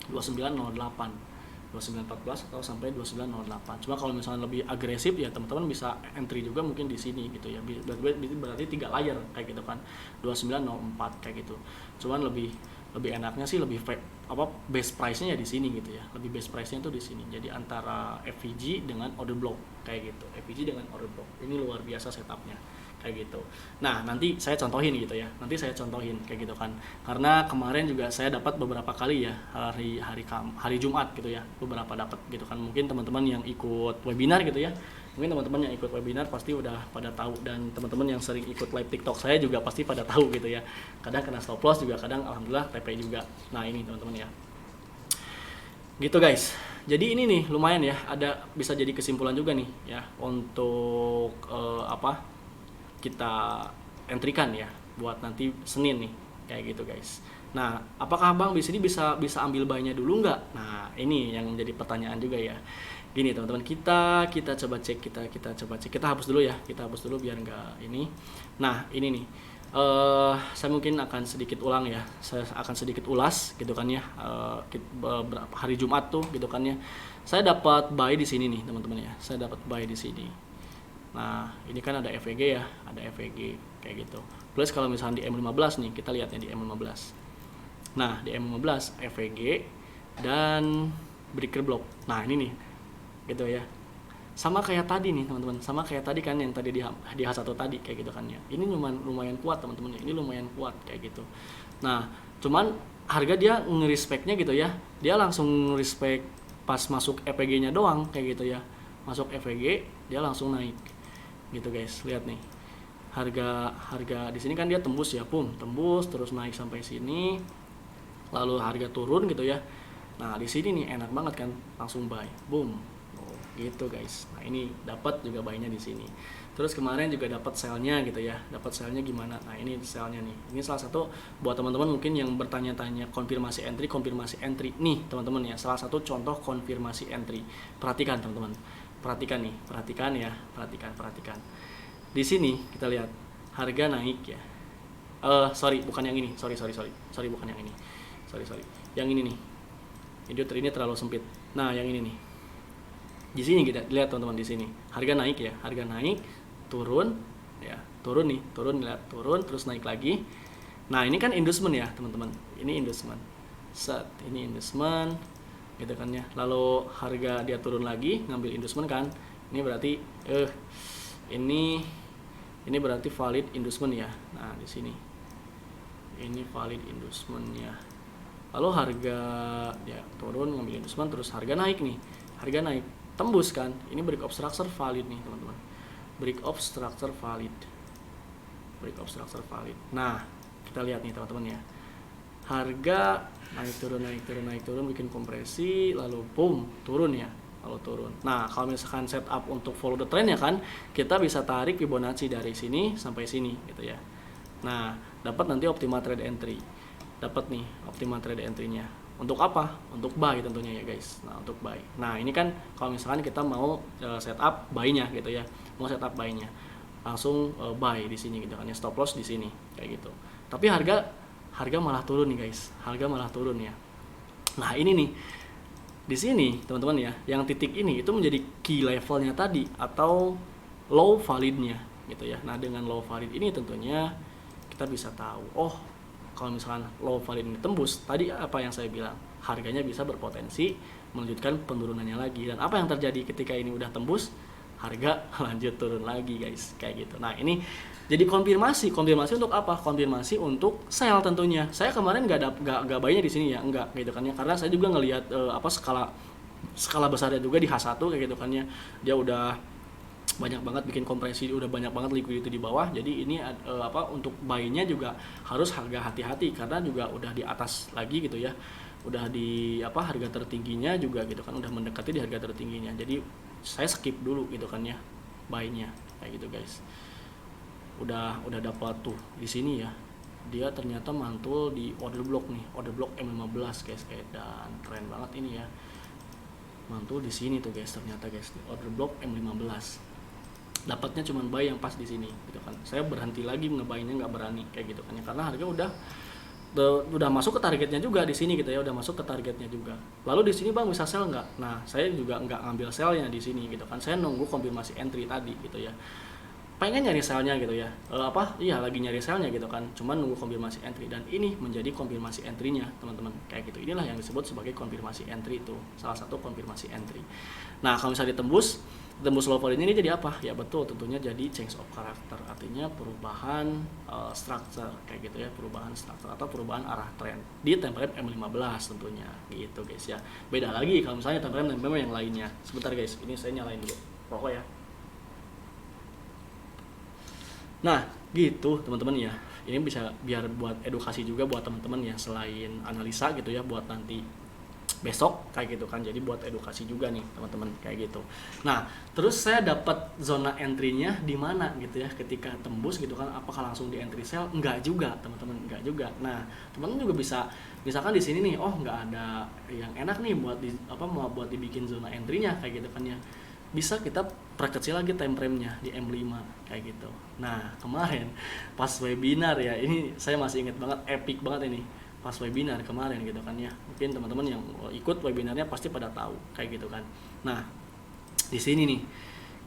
[SPEAKER 1] 2908 2914 atau sampai 2908. Cuma kalau misalnya lebih agresif ya teman-teman bisa entry juga mungkin di sini gitu ya. Berarti 3 layer kayak gitu kan. 2904 kayak gitu. Cuman lebih enaknya sih lebih base price-nya ya di sini gitu ya. Lebih base price-nya tuh di sini. Jadi antara FVG dengan order block kayak gitu. FVG dengan order block. Ini luar biasa setupnya kayak gitu. Nah nanti saya contohin gitu ya, kayak gitu kan, karena kemarin juga saya dapat beberapa kali ya, hari Jumat gitu ya, beberapa dapat gitu kan. Mungkin teman-teman yang ikut webinar gitu ya, pasti udah pada tahu, dan teman-teman yang sering ikut live TikTok saya juga pasti pada tahu gitu ya, kadang kena stop loss juga, kadang alhamdulillah TP juga. Nah ini teman-teman ya gitu guys. Jadi ini nih lumayan ya, ada bisa jadi kesimpulan juga nih ya untuk kita entrykan ya buat nanti Senin nih kayak gitu guys. Nah apakah bang di sini bisa ambil buy-nya dulu nggak? Nah ini yang menjadi pertanyaan juga ya. Gini teman-teman, kita coba cek, kita hapus dulu ya, biar nggak ini. Nah ini nih saya mungkin akan sedikit ulang ya, saya akan sedikit ulas gitu kan ya. Hari Jumat tuh gitu kan ya, saya dapat buy di sini nih teman-teman ya, di sini. Nah ini kan ada FVG ya, kayak gitu. Plus kalau misalnya di M15 nih, kita lihatnya di M15. Nah di M15 FVG dan breaker block. Nah ini nih gitu ya, sama kayak tadi nih teman-teman, sama kayak tadi kan yang tadi di H1 tadi kayak gitu kan ya. Ini lumayan kuat teman-teman ya, ini lumayan kuat kayak gitu. Nah cuman harga dia nge-respect-nya gitu ya, dia langsung respect pas masuk EPG-nya doang kayak gitu ya. Masuk EPG dia langsung naik gitu guys. Lihat nih, harga di sini kan dia tembus ya, tembus terus naik sampai sini, lalu harga turun gitu ya. Nah di sini nih enak banget kan, langsung buy, boom, gitu guys. Nah ini dapat juga buy-nya di sini. Terus kemarin juga dapat sell-nya gitu ya. Dapat sell-nya gimana? Nah ini sell-nya nih. Ini salah satu buat teman-teman mungkin yang bertanya-tanya konfirmasi entry nih teman-teman ya. Salah satu contoh konfirmasi entry. Perhatikan teman-teman. Perhatikan nih, perhatikan ya, perhatikan. Di sini kita lihat harga naik ya. Sorry, bukan yang ini. Sorry, bukan yang ini. Sorry. Yang ini nih. Ini terlalu sempit. Nah, yang ini nih. Di sini kita lihat teman-teman, di sini. Harga naik ya, harga naik, turun ya, turun lihat, turun terus naik lagi. Nah, ini kan inducement ya, teman-teman. Ini inducement. Ini inducement gitu kan ya. Lalu harga dia turun lagi, ngambil inducement kan. Ini berarti ini berarti valid inducement ya. Nah, di sini. Ini valid inducement-nya. Lalu harga dia turun, ngambil inducement, terus harga naik nih. Harga naik, tembus kan. Ini break of structure valid nih, teman-teman. Break of structure valid. Nah, kita lihat nih teman-teman ya. Harga naik turun bikin kompresi, lalu boom, turun ya. Lalu turun. Nah, kalau misalkan setup untuk follow the trend ya kan, kita bisa tarik Fibonacci dari sini sampai sini gitu ya. Nah, dapat nanti optimal trade entry. Dapat nih optimal trade entry-nya. Untuk apa? Untuk buy tentunya ya guys. Nah, untuk buy. Nah, ini kan kalau misalkan kita mau setup buy-nya gitu ya. Mau setup buy-nya. Langsung buy di sini gitu kan ya. Stop loss di sini kayak gitu. Tapi harga malah turun nih guys. Harga malah turun ya. Nah, ini nih. Di sini teman-teman ya, yang titik ini itu menjadi key levelnya tadi atau low validnya gitu ya. Nah, dengan low valid ini tentunya kita bisa tahu, oh kalau misalkan low valid ini tembus, tadi apa yang saya bilang, harganya bisa berpotensi melanjutkan penurunannya lagi. Dan apa yang terjadi ketika ini udah tembus, harga lanjut turun lagi guys, kayak gitu. Nah ini jadi konfirmasi untuk apa? Konfirmasi untuk sell tentunya. Saya kemarin nggak buy-nya di sini ya, enggak gitu kan ya, karena saya juga ngelihat skala besarnya juga di H1 kayak gitu kan ya. Dia udah banyak banget bikin kompresi, udah banyak banget liquidity di bawah. Jadi ini untuk buy-nya juga harus harga hati-hati karena juga udah di atas lagi gitu ya. Udah di harga tertingginya juga gitu kan, udah mendekati di harga tertingginya. Jadi saya skip dulu gitu kan ya buy-nya kayak gitu guys. Udah dapat tuh di sini ya. Dia ternyata mantul di order block nih, order block M15 guys, dan keren banget ini ya. Mantul di sini tuh guys, ternyata guys, di order block M15. Dapatnya cuma buy yang pas di sini gitu kan. Saya berhenti lagi ngebuy-nya, nggak berani kayak gitu kan ya, karena harga udah masuk ke targetnya juga di sini gitu ya, udah masuk ke targetnya juga. Lalu di sini Bang bisa sell nggak? Nah, saya juga nggak ngambil sell-nya di sini gitu kan. Saya nunggu konfirmasi entry tadi gitu ya. Pengen nyari sell-nya gitu ya. Lagi nyari sell-nya gitu kan. Cuman nunggu konfirmasi entry, dan ini menjadi konfirmasi entry-nya, teman-teman. Kayak gitu. Inilah yang disebut sebagai konfirmasi entry itu. Salah satu konfirmasi entry. Nah, kalau misalnya ditembus low value ini jadi apa? Ya betul, tentunya jadi change of character, artinya perubahan structure kayak gitu ya, perubahan structure atau perubahan arah trend di time frame M15 tentunya gitu guys ya. Beda lagi kalau misalnya time frame yang lainnya. Sebentar guys, ini saya nyalain dulu rokok ya. Nah, gitu teman-teman ya. Ini bisa biar buat edukasi juga buat teman-teman ya, selain analisa gitu ya, buat nanti besok kayak gitu kan. Jadi buat edukasi juga nih teman-teman kayak gitu. Nah, terus saya dapat zona entry-nya di mana gitu ya ketika tembus gitu kan. Apakah langsung di entry sell? Enggak juga, teman-teman, enggak juga. Nah, teman-teman juga bisa misalkan di sini nih, oh enggak ada yang enak nih buat mau buat dibikin zona entry-nya kayak gitu kan ya. Bisa kita perkecil lagi time frame-nya di M5 kayak gitu. Nah, kemarin pas webinar ya, ini saya masih ingat banget, epic banget ini. Pas webinar kemarin gitu kan ya. Mungkin teman-teman yang ikut webinarnya pasti pada tahu kayak gitu kan. Nah, di sini nih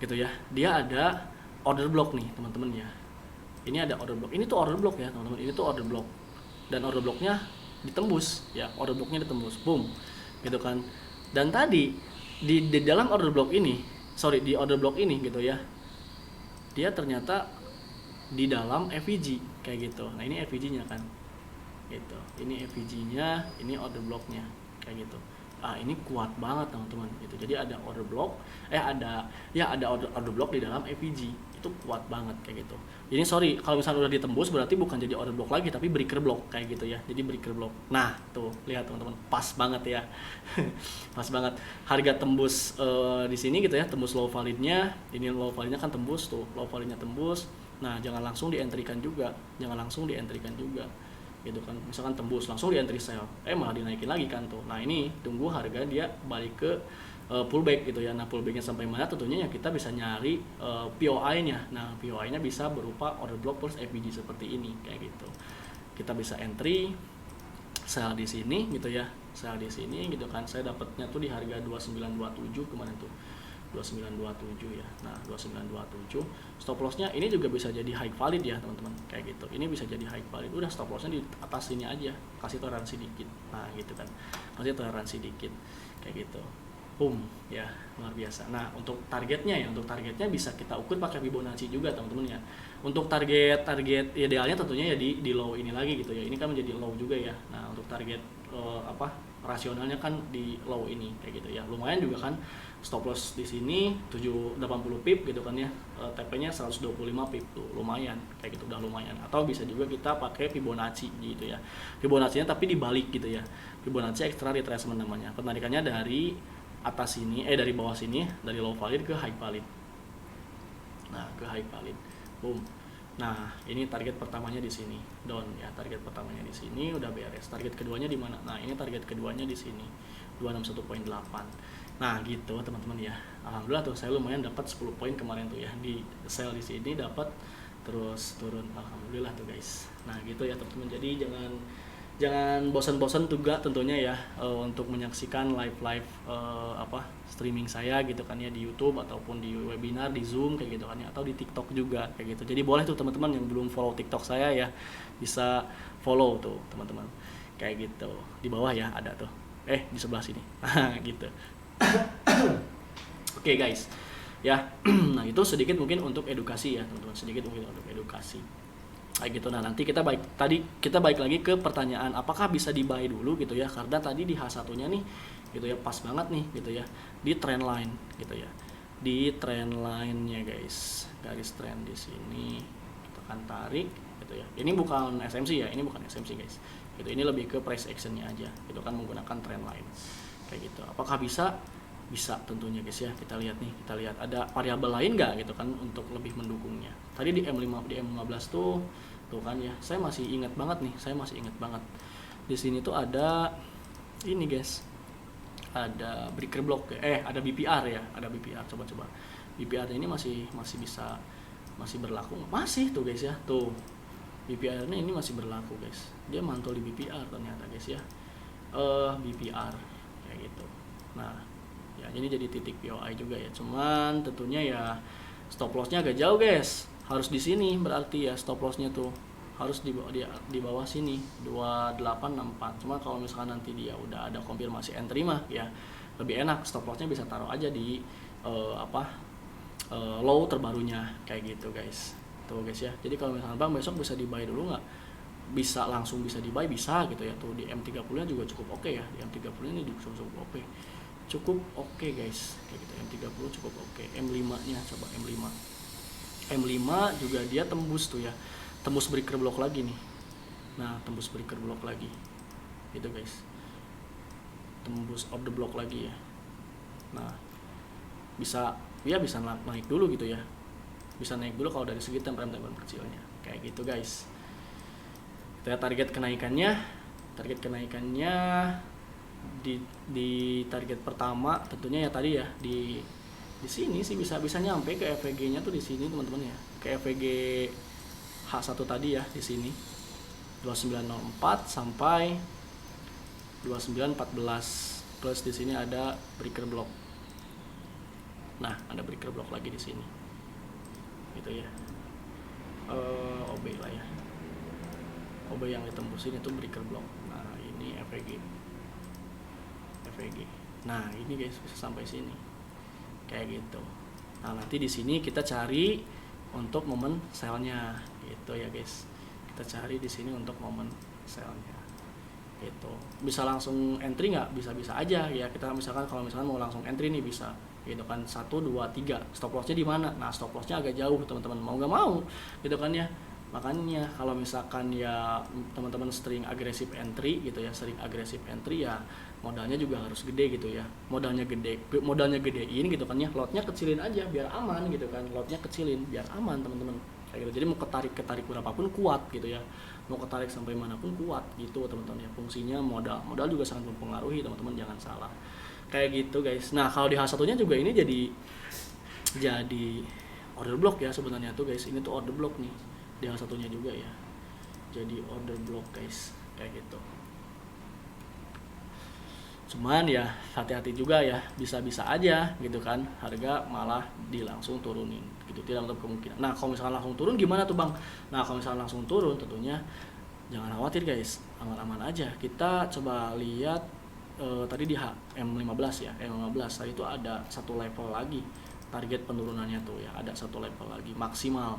[SPEAKER 1] gitu ya. Dia ada order block nih, teman-teman ya. Ini ada order block. Ini tuh order block ya, teman-teman. Ini tuh order block. Dan order blocknya ditembus ya, order blocknya ditembus. Boom. gitu kan. Dan tadi di dalam order block ini, di order block ini gitu ya, dia ternyata di dalam FVG kayak gitu. Nah ini FVG-nya kan, gitu. Ini FVG-nya, ini order block-nya kayak gitu. Ini kuat banget teman-teman gitu. Jadi ada order block, ada order block di dalam FVG, itu kuat banget kayak gitu. Ini sorry kalau misalnya udah ditembus berarti bukan jadi order block lagi tapi breaker block kayak gitu ya. Jadi breaker block. Nah tuh lihat teman-teman, pas banget ya. Pas banget. Harga tembus di sini gitu ya, tembus low validnya. Ini low validnya kan tembus tuh, low validnya tembus. Nah jangan langsung di-entry-kan juga, gitu kan. Misalkan tembus langsung di entry sell, malah dinaikin lagi kan tuh. Nah ini tunggu harga dia balik ke pullback gitu ya. Nah pullbacknya sampai mana tentunya ya kita bisa nyari POI-nya. Nah POI-nya bisa berupa order block plus FVG seperti ini kayak gitu. Kita bisa entry sell di sini gitu ya, sell di sini gitu kan. Saya dapatnya tuh di harga 2927 kemarin tuh, 2927 ya. Nah 2927 stop lossnya ini juga bisa jadi high valid ya teman-teman kayak gitu. Ini bisa jadi high valid, udah stop lossnya di atas sini aja, kasih toleransi dikit. Nah gitu kan, kasih toleransi dikit kayak gitu. Ya luar biasa. Nah untuk targetnya bisa kita ukur pakai Fibonacci juga teman-teman ya. Untuk target idealnya tentunya ya di low ini lagi gitu ya. Ini kan menjadi low juga ya. Nah untuk target rasionalnya kan di low ini kayak gitu ya. Lumayan juga kan, stop loss di sini 80 pip gitu kan ya. TP-nya 125 pip tuh, lumayan kayak gitu, udah lumayan. Atau bisa juga kita pakai Fibonacci gitu ya. Fibonacci-nya tapi dibalik gitu ya. Fibonacci extra retracement namanya. Penarikannya dari atas sini, dari bawah sini, dari low valid ke high valid. Nah, ke high valid. Nah, ini target pertamanya di sini, down ya. Target pertamanya di sini udah beres. Target keduanya di mana? Nah, ini target keduanya di sini, 261.8. Nah, gitu teman-teman ya. Alhamdulillah tuh saya lumayan dapat 10 poin kemarin tuh ya. Di sell di sini dapat, terus turun. Alhamdulillah tuh guys. Nah, gitu ya teman-teman. Jadi jangan bosan-bosan juga tentunya ya untuk menyaksikan live streaming saya gitu kan ya, di YouTube ataupun di webinar, di Zoom kayak gitu kan ya, atau di TikTok juga kayak gitu. Jadi boleh tuh teman-teman yang belum follow TikTok saya ya, bisa follow tuh teman-teman kayak gitu. Di bawah ya ada tuh, di sebelah sini. Gitu. Oke guys ya. Nah itu sedikit mungkin untuk edukasi ya teman-teman, sedikit mungkin untuk edukasi kayak gitu. Nah nanti kita balik lagi ke pertanyaan apakah bisa di buy dulu gitu ya, karena tadi di H1 nya nih gitu ya, pas banget nih gitu ya di trend line gitu ya, di trend line nya guys, garis trend di sini kita akan tarik gitu ya. Ini bukan SMC ya, ini bukan SMC guys gitu, ini lebih ke price action nya aja gitu kan, menggunakan trend line kayak gitu. Apakah bisa tentunya guys ya. Kita lihat ada variabel lain nggak gitu kan untuk lebih mendukungnya. Tadi di M15 tuh kan ya, saya masih ingat banget di sini tuh ada ini guys, ada breaker block ada BPR ya, ada BPR. Coba BPR ini masih berlaku, masih tuh guys ya, tuh BPR ini masih berlaku guys, dia mantul di BPR ternyata guys ya. BPR kayak gitu. Nah ya ini jadi titik POI juga ya, cuman tentunya ya stop lossnya agak jauh guys, harus di sini berarti ya, stop lossnya tuh harus di bawah sini 2864. Cuma kalau misalkan nanti dia udah ada konfirmasi entry mah ya lebih enak, stop lossnya bisa taruh aja di low terbarunya kayak gitu guys. Tuh guys ya, jadi kalau misalkan bang besok bisa di buy dulu nggak, bisa langsung bisa di buy, bisa gitu ya. Tuh di M30 nya juga cukup oke ya, di M30 ini cukup oke guys kayak gitu. M30 cukup oke. M5 nya coba, M5 juga dia tembus tuh ya, tembus breaker block lagi nih. Nah tembus breaker block lagi gitu guys, tembus order block lagi ya. Nah bisa naik dulu gitu ya, bisa naik dulu kalau dari segi temperan kecilnya kayak gitu guys. Kita target kenaikannya di target pertama tentunya ya tadi ya, di sini sih bisa nyampe ke FVG-nya tuh di sini teman-teman ya, ke FVG H1 tadi ya, di sini 2904 sampai 2914 plus di sini ada breaker block. Nah, ada breaker block lagi di sini. Gitu ya. OB lah ya. OB yang ditembusin itu breaker block. Nah, ini FVG FEG. Nah ini guys bisa sampai sini kayak gitu. Nah nanti di sini kita cari untuk momen selnya gitu ya guys. Kita cari di sini untuk momen selnya gitu. Bisa langsung entry nggak? Bisa aja ya. Kita misalkan kalau misalkan mau langsung entry nih bisa gitu kan, 1, 2, 3. Stop lossnya di mana? Nah stop lossnya agak jauh teman-teman, mau nggak mau gitu kan ya. Makanya kalau misalkan ya teman-teman sering agresif entry gitu ya, sering agresif entry ya modalnya juga harus gede gitu ya. Modalnya gedein gitu kan ya, lotnya kecilin aja biar aman gitu kan. Lotnya kecilin biar aman teman-teman kayak gitu. Jadi mau ketarik berapapun kuat gitu ya, mau ketarik sampai manapun kuat gitu teman-teman ya. Fungsinya modal juga sangat mempengaruhi teman-teman, jangan salah kayak gitu guys. Nah kalau di H1-nya juga ini jadi order block ya sebenarnya tuh guys. Ini tuh order block nih di H1-nya juga ya, jadi order block guys kayak gitu. Cuman ya hati-hati juga ya, bisa-bisa aja gitu kan harga malah langsung turunin gitu, tidak menutup kemungkinan. Nah kalau misalkan langsung turun gimana tuh bang? Nah kalau misalkan langsung turun tentunya jangan khawatir guys, aman-aman aja. Kita coba lihat tadi di M15 ya, M15 tadi itu ada satu level lagi target penurunannya tuh ya, ada satu level lagi maksimal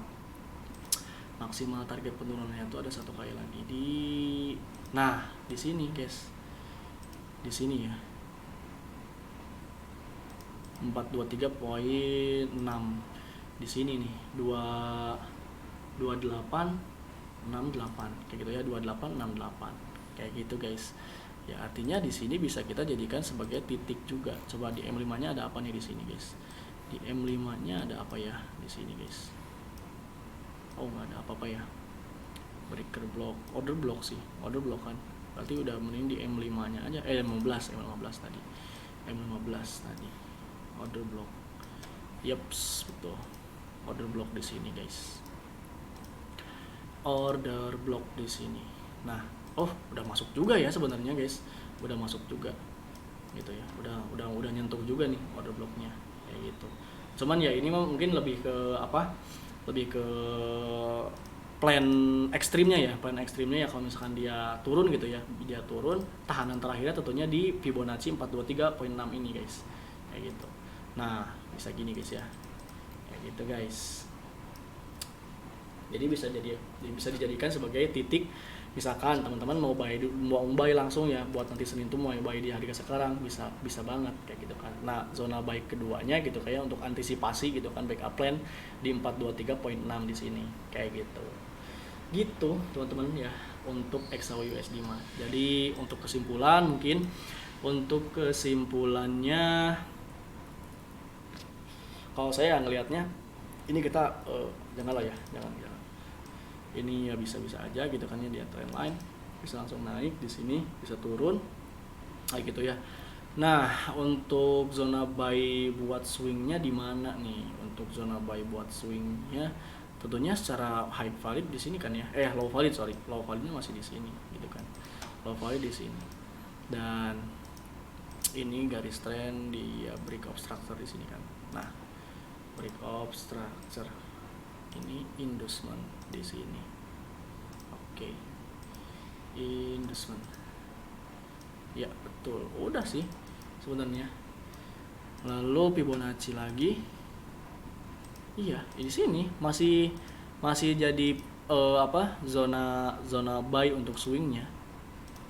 [SPEAKER 1] target penurunannya tuh ada satu kali lagi nah di sini guys, di sini ya 423.6 di sini nih 2868 kayak gitu ya, 2868 kayak gitu guys ya. Artinya di sini bisa kita jadikan sebagai titik juga. Coba di M5-nya ada apa nih di sini guys? Di M5-nya ada apa ya di sini guys? Oh nggak ada apa-apa ya, breaker block, order block sih, order block kan berarti udah mending di M5-nya aja. M15 tadi, M15 tadi order block. Yeps, betul, order block di sini guys, order block di sini. Nah udah masuk juga ya sebenarnya guys, udah masuk juga gitu ya, udah nyentuh juga nih order blocknya kayak gitu. Cuman ya ini mungkin lebih ke plan ekstrimnya ya, kalau misalkan dia turun gitu ya, dia turun, tahanan terakhirnya tentunya di Fibonacci 423.6 ini guys kayak gitu. Nah bisa gini guys ya, kayak gitu guys. Jadi bisa dijadikan sebagai titik. Misalkan teman-teman mau buy langsung ya, buat nanti Senin tuh mau buy di harga sekarang, bisa banget kayak gitu kan. Nah zona buy keduanya gitu kayak untuk antisipasi gitu kan, backup plan di 423.6 di sini kayak gitu teman-teman ya untuk XAU USD mah. Jadi untuk kesimpulannya kalau saya ngelihatnya ini kita jangan ini ya bisa aja gitu kan ya, dia trendline bisa langsung naik di sini, bisa turun kayak gitu ya. Nah untuk zona buy buat swingnya di mana nih? Untuk zona buy buat swingnya tentunya secara high valid di sini kan ya, low validnya masih di sini gitu kan, low valid di sini. Dan ini garis trend di break of structure di sini kan. Nah break of structure ini inducement di sini. Oke. Inducement. Ya, betul. Udah sih sebenarnya. Lalu Fibonacci lagi. Iya, di sini masih jadi zona buy untuk swingnya.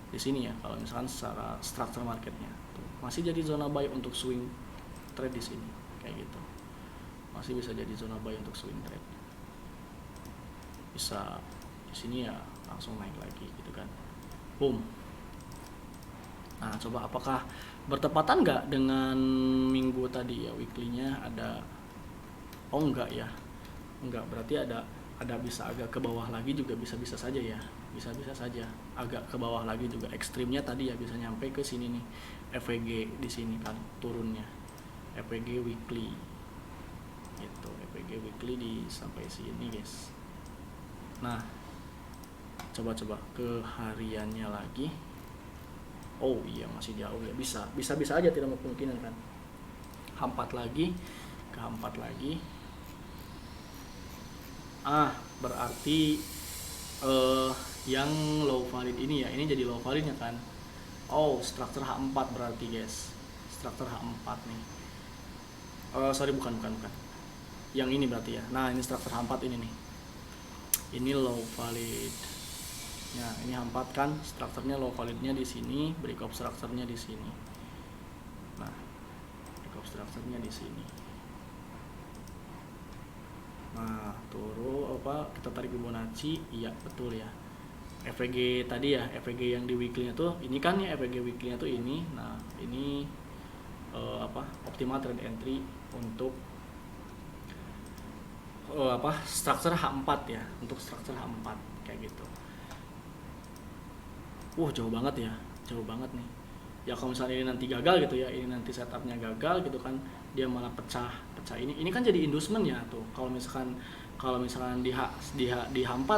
[SPEAKER 1] Di sini ya, kalau misalkan secara structure marketnya tuh, masih jadi zona buy untuk swing trade di sini kayak gitu. Masih bisa jadi zona buy untuk swing trade. Bisa di sini ya langsung naik lagi gitu kan, boom. Nah coba apakah bertepatan nggak dengan minggu tadi ya, weekly-nya ada? Oh enggak ya, enggak, berarti ada bisa agak ke bawah lagi juga, bisa saja ya, bisa saja agak ke bawah lagi juga. Ekstrimnya tadi ya bisa nyampe ke sini nih, FVG di sini kan turunnya, FVG weekly itu, FVG weekly di sampai sini guys. Nah coba ke hariannya lagi. Oh iya masih jauh ya, bisa aja, tidak kemungkinan kan. Hampat lagi, berarti yang low valid ini ya, ini jadi low validnya kan. Oh, struktur H4 berarti guys. Struktur H4 nih. Sorry, bukan. Yang ini berarti ya. Nah, ini struktur H4 ini nih. Ini low valid. Nah, ini H4 kan strukturnya low validnya di sini, break of strukturnya di sini. Nah, break of strukturnya di sini. Nah, kita tarik Fibonacci, iya betul ya. EVG tadi ya, EVG yang di weekly-nya tuh ini kan ya, EVG weekly-nya tuh ini. Nah, ini optimal trend entry untuk struktur H4 ya, untuk struktur H4 kayak gitu. Jauh banget ya, jauh banget nih. Ya kalau misalnya ini nanti gagal gitu ya, ini nanti setupnya gagal gitu kan, dia malah pecah ini kan jadi inducement ya tuh. Kalau misalkan di H4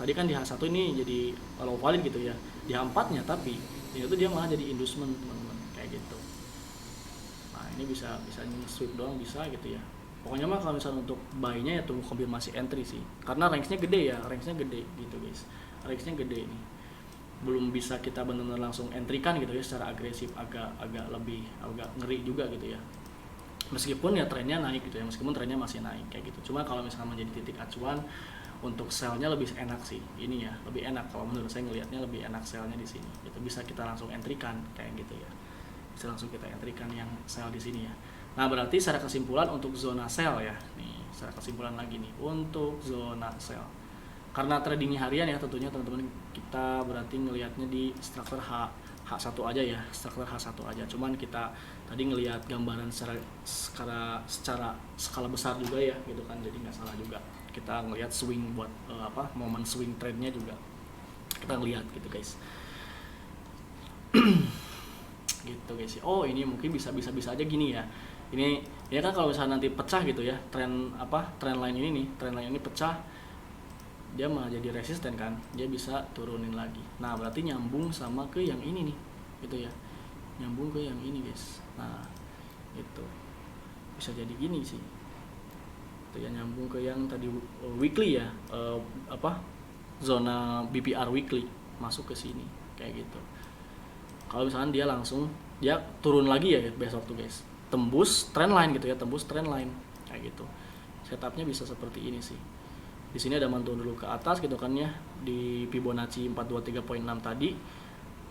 [SPEAKER 1] tadi kan di H1 ini jadi low valid gitu ya, di H4-nya tapi ini tuh dia malah jadi inducement teman-teman kayak gitu. Nah, ini bisa sweep doang bisa gitu ya. Pokoknya mah kalau misalnya untuk buy-nya ya tunggu konfirmasi entry sih, karena range-nya gede ya, range-nya gede gitu guys, range-nya gede nih, belum bisa kita benar-benar langsung entry kan gitu ya secara agresif, agak ngeri juga gitu ya, meskipun ya trennya naik gitu ya, meskipun trennya masih naik kayak gitu. Cuma kalau misalnya menjadi titik acuan untuk sell-nya lebih enak sih ini ya, lebih enak kalau menurut saya ngelihatnya, lebih enak sell-nya di sini gitu, bisa kita langsung entry kan kayak gitu ya, bisa langsung kita entry kan yang sell di sini ya. Nah, berarti secara kesimpulan untuk zona sell ya nih, secara kesimpulan lagi nih untuk zona sell, karena tradingnya harian ya tentunya teman-teman, kita berarti ngelihatnya di struktur H1 aja ya, struktur H1 aja. Cuman kita tadi ngelihat gambaran secara skala besar juga ya gitu kan, jadi nggak salah juga kita ngelihat swing buat momen swing trendnya juga kita ngelihat gitu guys. Gitu guys. Oh, ini mungkin bisa aja gini ya. Ini ya kan kalau misalnya nanti pecah gitu ya, trend line ini nih, trend line ini pecah, dia malah jadi resisten kan, dia bisa turunin lagi. Nah, berarti nyambung sama ke yang ini nih gitu ya, nyambung ke yang ini guys. Nah, itu bisa jadi gini sih itu ya, nyambung ke yang tadi weekly ya, zona BPR weekly masuk ke sini kayak gitu. Kalau misalnya dia langsung turun lagi ya besok tuh guys, tembus trend line gitu ya, tembus trend line kayak gitu, setupnya bisa seperti ini sih. Di sini ada mantul dulu ke atas gitu kan ya, di Fibonacci 423.6 tadi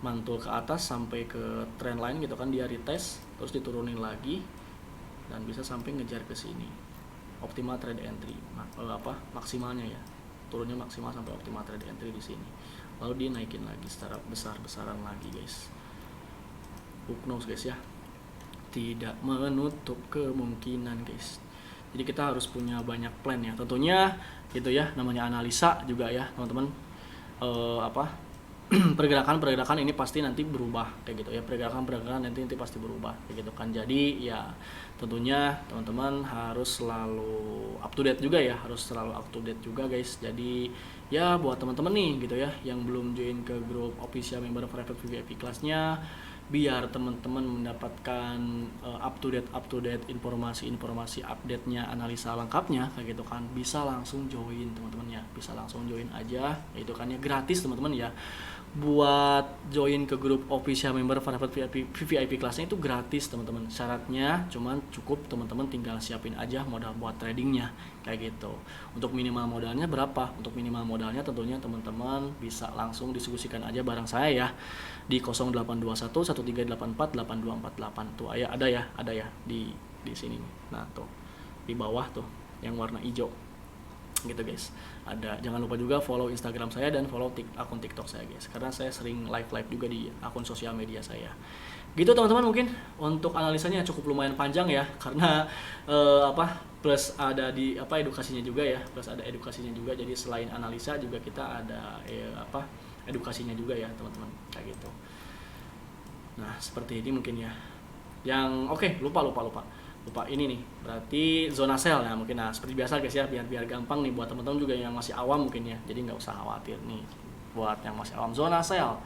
[SPEAKER 1] mantul ke atas sampai ke trend line gitu kan, dia retest terus diturunin lagi dan bisa sampai ngejar ke sini optimal trade entry, maksimalnya ya, turunnya maksimal sampai optimal trade entry di sini, lalu dia naikin lagi secara besar-besaran lagi guys. Who knows guys ya, tidak menutup kemungkinan guys. Jadi kita harus punya banyak plan ya tentunya gitu ya, namanya analisa juga ya teman-teman. Pergerakan ini pasti nanti berubah kayak gitu ya, pergerakan nanti pasti berubah kayak gitu kan. Jadi ya tentunya teman-teman harus selalu up to date juga ya, guys. Jadi ya buat teman-teman nih gitu ya yang belum join ke grup official member private VIP kelasnya, biar teman-teman mendapatkan up to date informasi update-nya, analisa lengkapnya kayak gitu kan, bisa langsung join teman-teman ya, bisa langsung join aja itu kan ya, gratis teman-teman ya. Buat join ke grup official member private VIP kelasnya itu gratis teman-teman, syaratnya cuman cukup teman-teman tinggal siapin aja modal buat tradingnya kayak gitu. Untuk minimal modalnya berapa? Untuk minimal modalnya tentunya teman-teman bisa langsung diskusikan aja bareng saya ya di 0821 1384 8248 tuh ada ya di sini. Nah, tuh di bawah tuh yang warna hijau gitu guys, ada. Jangan lupa juga follow Instagram saya dan follow akun TikTok saya guys, karena saya sering live juga di akun sosial media saya gitu teman-teman. Mungkin untuk analisanya cukup lumayan panjang ya, karena plus ada di edukasinya juga ya, jadi selain analisa juga kita ada edukasinya juga ya teman-teman kayak gitu. Nah, seperti ini mungkin ya. Yang lupa ini nih, berarti zona sell ya mungkin. Nah, seperti biasa guys ya, biar gampang nih buat teman-teman juga yang masih awam mungkin ya, jadi nggak usah khawatir nih buat yang masih awam. Zona sell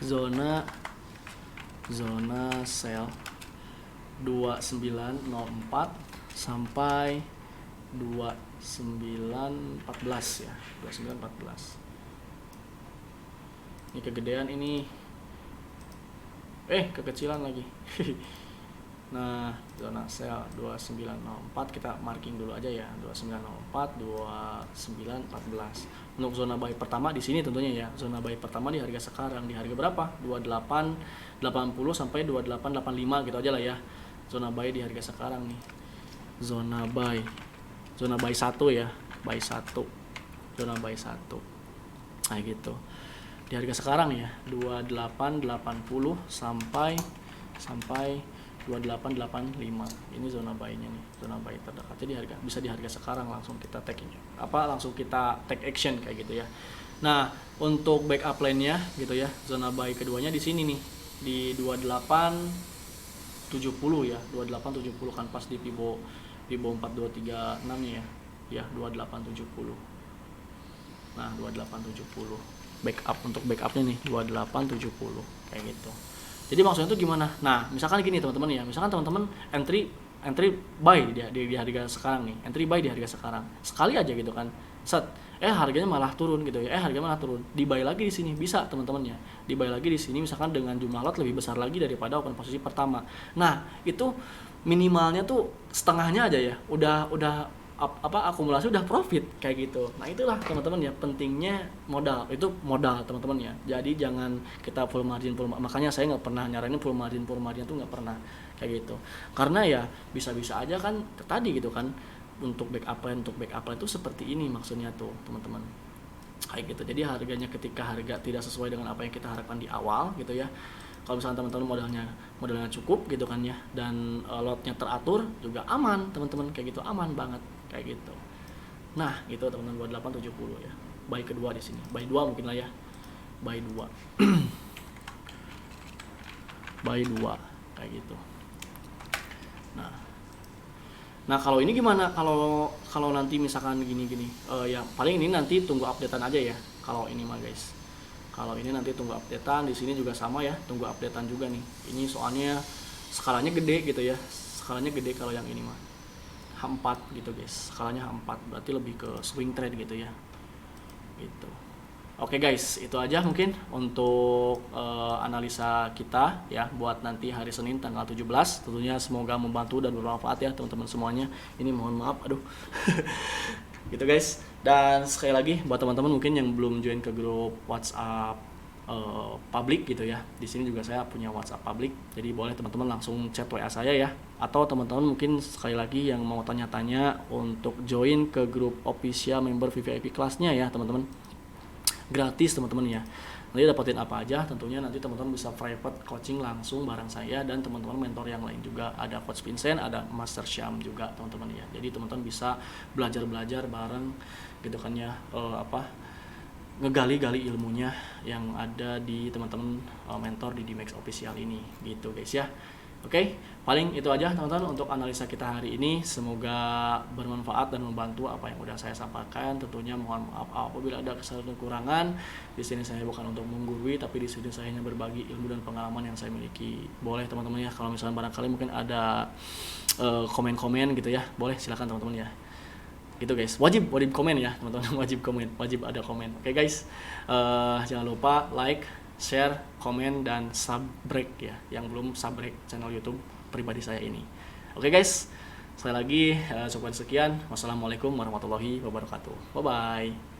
[SPEAKER 1] zona sell 2904 sampai 2914 ya, 2914. Ini kegedean ini. Kekecilan lagi. Nah, zona sell 2904 kita marking dulu aja ya. 2904, 2914. Untuk zona buy pertama di sini tentunya ya. Zona buy pertama di harga sekarang, di harga berapa? 2880 sampai 2885 gitu aja lah ya. Zona buy di harga sekarang nih. Zona buy 1 ya. Buy 1. Zona buy 1. Nah, gitu. Di harga sekarang ya, 2880 sampai 2885. Ini zona buy-nya nih, zona buy terdekatnya di harga, bisa di harga sekarang langsung kita langsung kita take action kayak gitu ya. Nah, untuk backup line-nya gitu ya, zona buy keduanya di sini nih, di 2870 ya, 2870 kan pas di Fibo 4236 nya ya, 2870. Nah, 2870 backup, untuk backupnya nih 2870 kayak gitu. Jadi maksudnya itu gimana? Nah, misalkan gini teman-teman ya, misalkan teman-teman entry buy di harga sekarang nih, entry buy di harga sekarang, sekali aja gitu kan, set, harganya malah turun gitu ya, harganya malah turun, di buy lagi di sini bisa teman-teman ya, di buy lagi di sini misalkan dengan jumlah lot lebih besar lagi daripada open posisi pertama. Nah, itu minimalnya tuh setengahnya aja ya, udah akumulasi udah profit kayak gitu. Nah, itulah teman-teman ya, pentingnya modal. Itu modal teman-teman ya. Jadi jangan kita full margin. Makanya saya nggak pernah nyaranin full margin tuh nggak pernah kayak gitu. Karena ya bisa-bisa aja kan tadi gitu kan, untuk backup line itu seperti ini maksudnya tuh teman-teman. Kayak gitu. Jadi harganya, ketika harga tidak sesuai dengan apa yang kita harapkan di awal gitu ya, kalau misalnya teman-teman modalnya cukup gitu kan ya, dan lotnya teratur juga aman teman-teman, kayak gitu, aman banget kayak gitu. Nah, gitu teman-teman, 2870 ya. Buy kedua di sini, buy 2 mungkin lah ya, buy 2 buy 2 kayak gitu. Nah, kalau ini gimana, kalau nanti misalkan gini ya paling ini nanti tunggu updatean aja ya kalau ini mah guys. Kalau ini nanti tunggu updatean, di sini juga sama ya, tunggu updatean juga nih. Ini soalnya skalanya gede gitu ya. Skalanya gede kalau yang ini mah. H4 gitu guys. Skalanya H4, berarti lebih ke swing trade gitu ya. Gitu. Oke guys, itu aja mungkin untuk analisa kita ya buat nanti hari Senin tanggal 17. Tentunya semoga membantu dan bermanfaat ya teman-teman semuanya. Ini mohon maaf, aduh. Gitu guys. Dan sekali lagi buat teman-teman mungkin yang belum join ke grup WhatsApp public gitu ya, di sini juga saya punya WhatsApp public, jadi boleh teman-teman langsung chat WA saya ya. Atau teman-teman mungkin sekali lagi yang mau tanya-tanya untuk join ke grup official member VVIP kelasnya ya teman-teman, gratis teman-teman ya. Nanti dapetin apa aja, tentunya nanti teman-teman bisa private coaching langsung bareng saya dan teman-teman mentor yang lain juga. Ada Coach Vincent, ada Master Syam juga teman-teman ya. Jadi teman-teman bisa belajar bareng gitu kan ya, ngegali ilmunya yang ada di teman-teman mentor di Dimex Official ini gitu guys ya. Oke, paling itu aja teman-teman untuk analisa kita hari ini. Semoga bermanfaat dan membantu apa yang udah saya sampaikan. Tentunya mohon maaf apabila ada kesalahan dan kekurangan. Di sini saya bukan untuk menggurui, tapi di sini saya hanya berbagi ilmu dan pengalaman yang saya miliki. Boleh teman-teman ya, kalau misalnya barangkali mungkin ada komen-komen gitu ya, boleh silakan teman-teman ya. Gitu guys, wajib komen ya teman-teman, wajib ada komen. Oke guys, jangan lupa like, share, komen, dan subscribe ya, yang belum subscribe channel YouTube pribadi saya ini. Oke guys, sekali lagi cukup sekian. Wassalamualaikum warahmatullahi wabarakatuh. Bye bye.